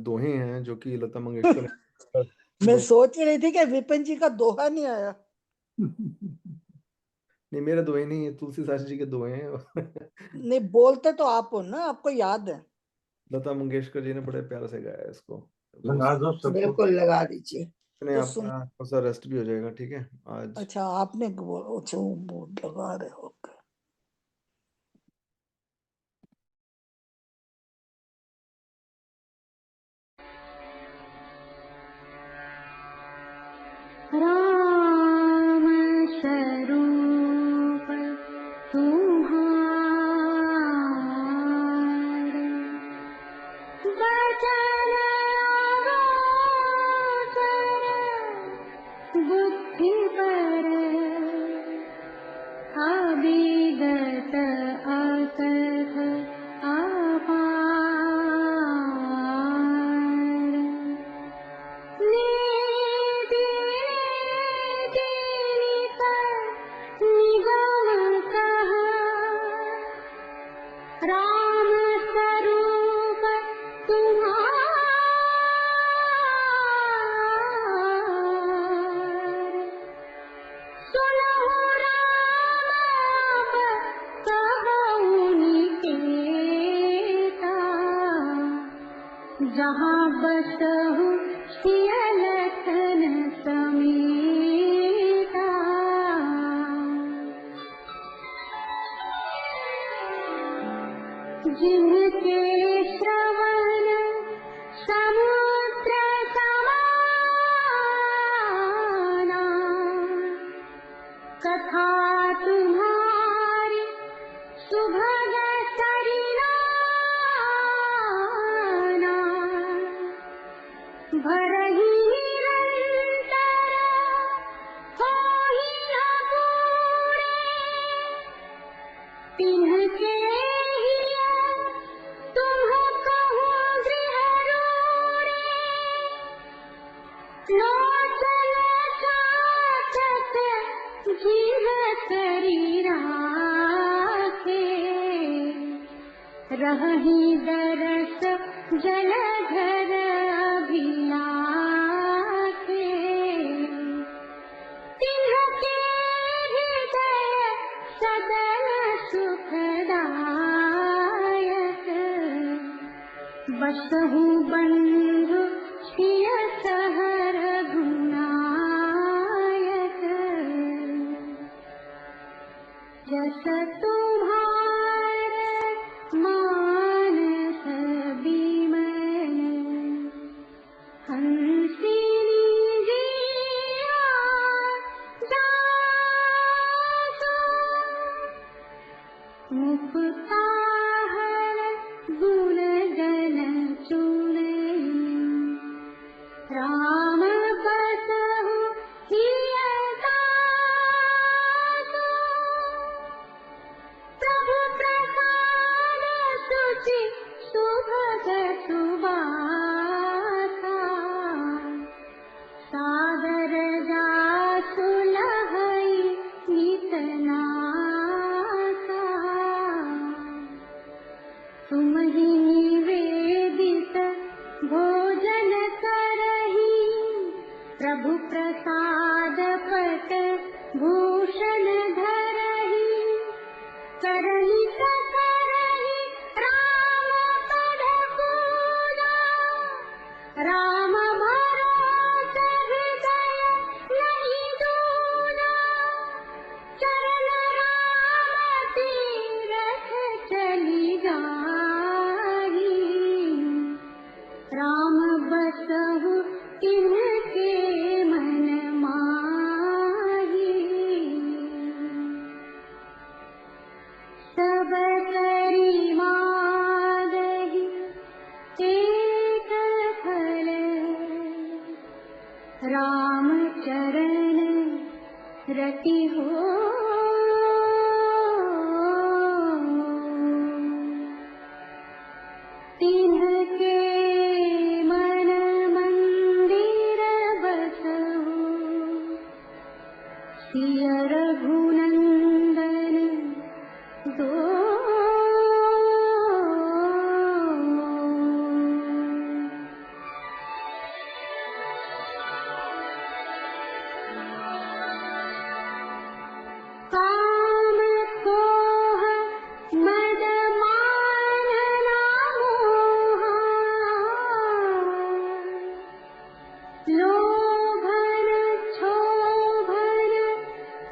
Speaker 2: दोहे हैं जो कि लता मंगेशकर ने
Speaker 8: मैं सोच रही थी कि विपिन जी का दोहा नहीं आया।
Speaker 2: नहीं, मेरे दोहे नहीं है, तुलसीदास जी के दोहे हैं।
Speaker 8: नहीं बोलते तो आप हो ना, आपको याद है।
Speaker 2: लता मंगेशकर जी ने बड़े प्यार से गाया है इसको।
Speaker 3: लगा दो सबको।
Speaker 1: बिल्कुल लगा दीजिए।
Speaker 2: तो आपका थोड़ा सा रेस्ट भी हो जाएगा, ठीक है आज।
Speaker 8: अच्छा आपने अच्छा बोर्ड लगा रहे हो।
Speaker 9: राम स्वरूप तुम्हारे बचन बुद्धि पर अभिगत अकथ राम स्वरूप तुम्हारे सुनहु राम कहु निकेता जहाँ बसहु सिय लखन समीता जिनके श्रवण समुद्र समाना कथा तुम्हारी सुभग सरिनाना भरही लोचन साचत जीव करी राखे, रही दरस जलधर अभिलाखे। तिन्हके हृदय सदन सुखदायक, बसहु बंधु सिय सहर गुनायक। जस तुम्हार मानस बिमल, हंसिनी जिया दासु। मुक्ताहर गुण गण चुनई, राम बसहु सिय दासु। प्रभु प्रसाद सुचि सुभग सुबासा, सादर जासु लहई नित नासा। तुम ही निवेदित भोजन करही, प्रभु प्रसाद पट भूषण धरही। करही सकरही राम पद पूजा, राम भरोस हृदय नहीं दूजा। चरण राम तीरथ चली जाही, राम बसहु तिनके मन माही। सब करी मागहि एक फल, राम चरण रति हो। तिन्हके मन मंदिर बसहु, सिय रघुनंदन दो। काम कोह मद मान ना मोहा, लोभन क्षोभन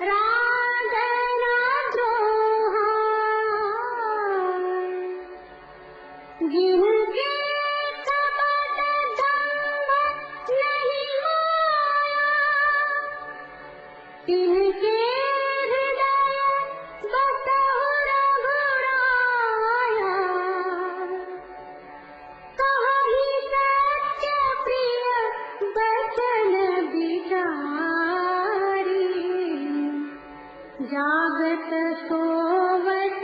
Speaker 9: राग ना द्रोहा। जिनके कपट दंभ नहीं माया, तिनके हृदय बसहु रघुराया। कहि सत्य प्रिय बचन बिचारी, जागत सोवत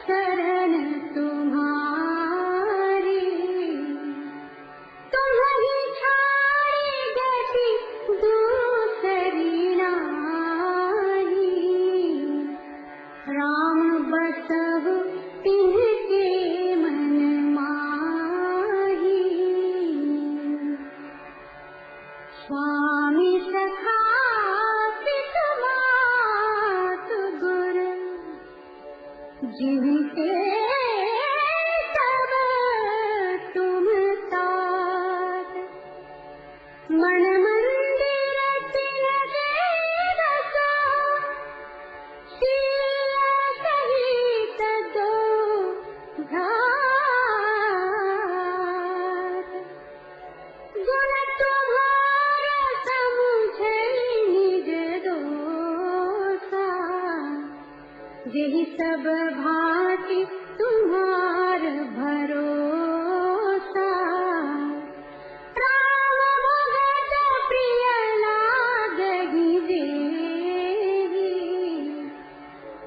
Speaker 9: शरण तुम्हारी। तुम्हि छाड़ी गति दूसरी नाही, राम बसहु तिनके मन माही। स्वामी सखा पित मात गुर, जिनके सब तुम तात। मन मंदिर तिनके बसा, सिय सहित दो घाट। गुण तुम्हारा समुझै निज दोसा, यही सब भांति तुम्हार भरोसा। राम भगत प्रिय लागहि देहि,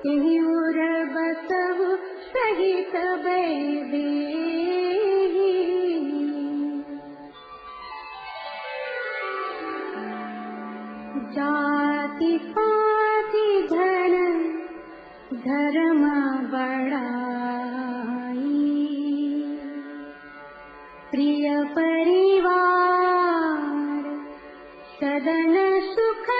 Speaker 9: यही उर बसहु सहित बैदेहि। जाति पाति धन धर्म बढ़ाई, प्रिय परिवार सदन सुखदाई,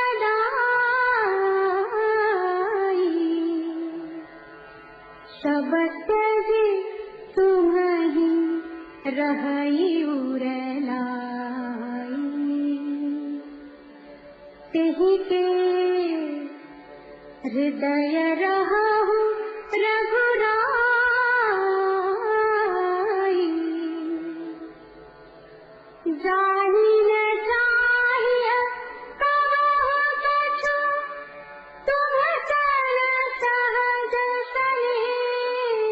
Speaker 9: सब त्यजी तुम्हि रहई उरलाई, तेहि के हृदय रहु रघुराई, जाहि न चाहिए कबहु कछु, तुम चल सहज सनेहु,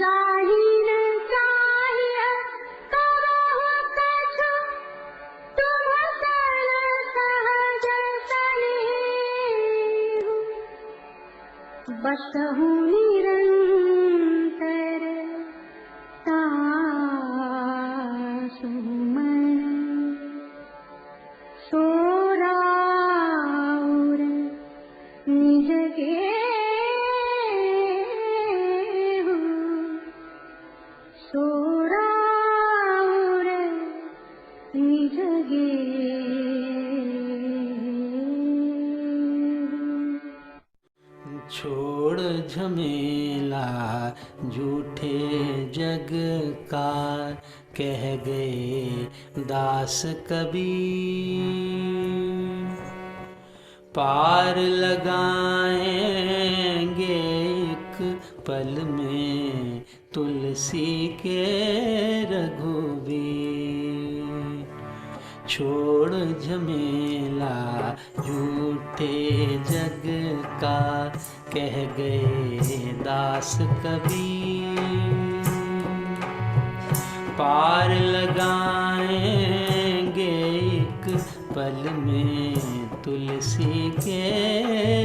Speaker 9: जाहि न चाहिए कबहु कछु, तुम चल सहज सनेहु, बसहु निरंतर तासु मन, सोराउर निज गेहु, सोराउर निज गेहु।
Speaker 10: छोड़ झमेला झूठे जग का, कह गए दास कबीर, पार लगाएंगे एक पल में तुलसी के रघुवीर। छोड़ झमेला झूठे जग का, कह गए दास कबीर, पार लगाएंगे एक पल में तुलसी के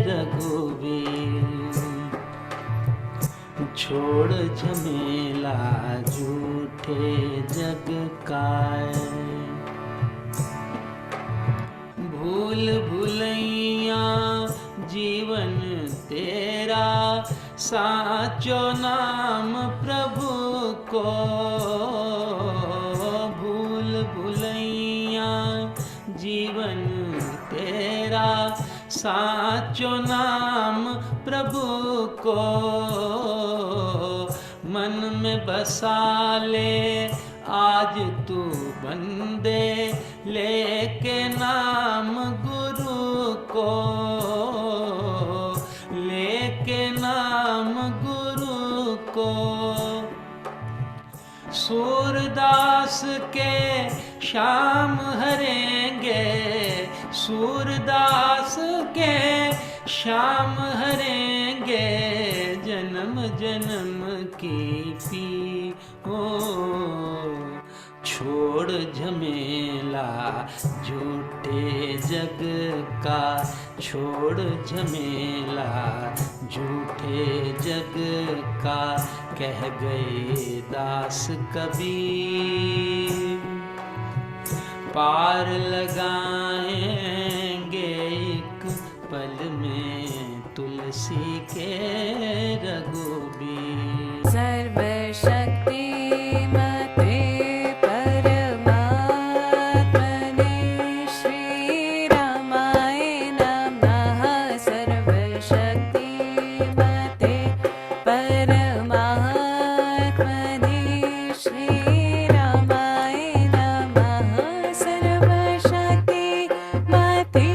Speaker 10: रघुवीर। छोड़ झमेला झूठे जग का, भूल भुलैया जीवन तेरा, साचो नाम प्रभु को। भूल भुलैया जीवन तेरा, साचो नाम प्रभु को। मन में बसा ले आज तू बंदे, लेके नाम गुरु को, लेके नाम गुरु को। सूरदास के श्याम हरेंगे, सूरदास के श्याम हरेंगे, जन्म जन्म की पी हो। छोड़ झमेला झूठे जग का, छोड़ झमेला झूठे जग का, कह गए दास कबीर। पार लगाएंगे एक पल में तुलसी के रघुबीर।
Speaker 11: सर्वशक्ति मते परमात्मने श्री रामाय नमः। सर्वशक्ति मते परमात्मने श्री रामाय नमः। सर्वशक्ति मते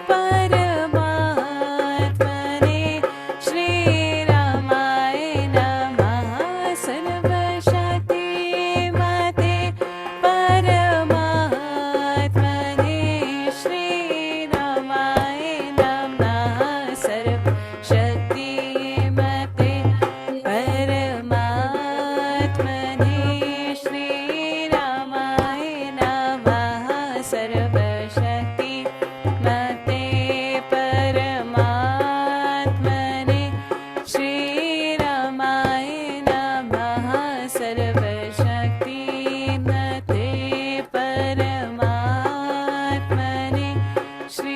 Speaker 11: परमात्मने श्री रामाय नमः। सर्वशक्ति मते परमात्मने श्री रामाय नमः। सर्वशक्ति मते परमात्मने श्री रामाय नमः। सर्वशक्ति मते परमात्मने श्री रामाय नमः। सर्वशक्ति मते परमात्मने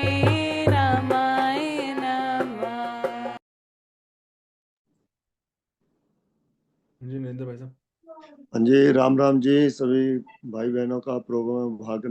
Speaker 11: श्री रामाय नमः।
Speaker 2: जी नरेंद्र भाई साहब।
Speaker 12: हाँ जी, राम राम जी। सभी भाई बहनों का प्रोग्राम में भाग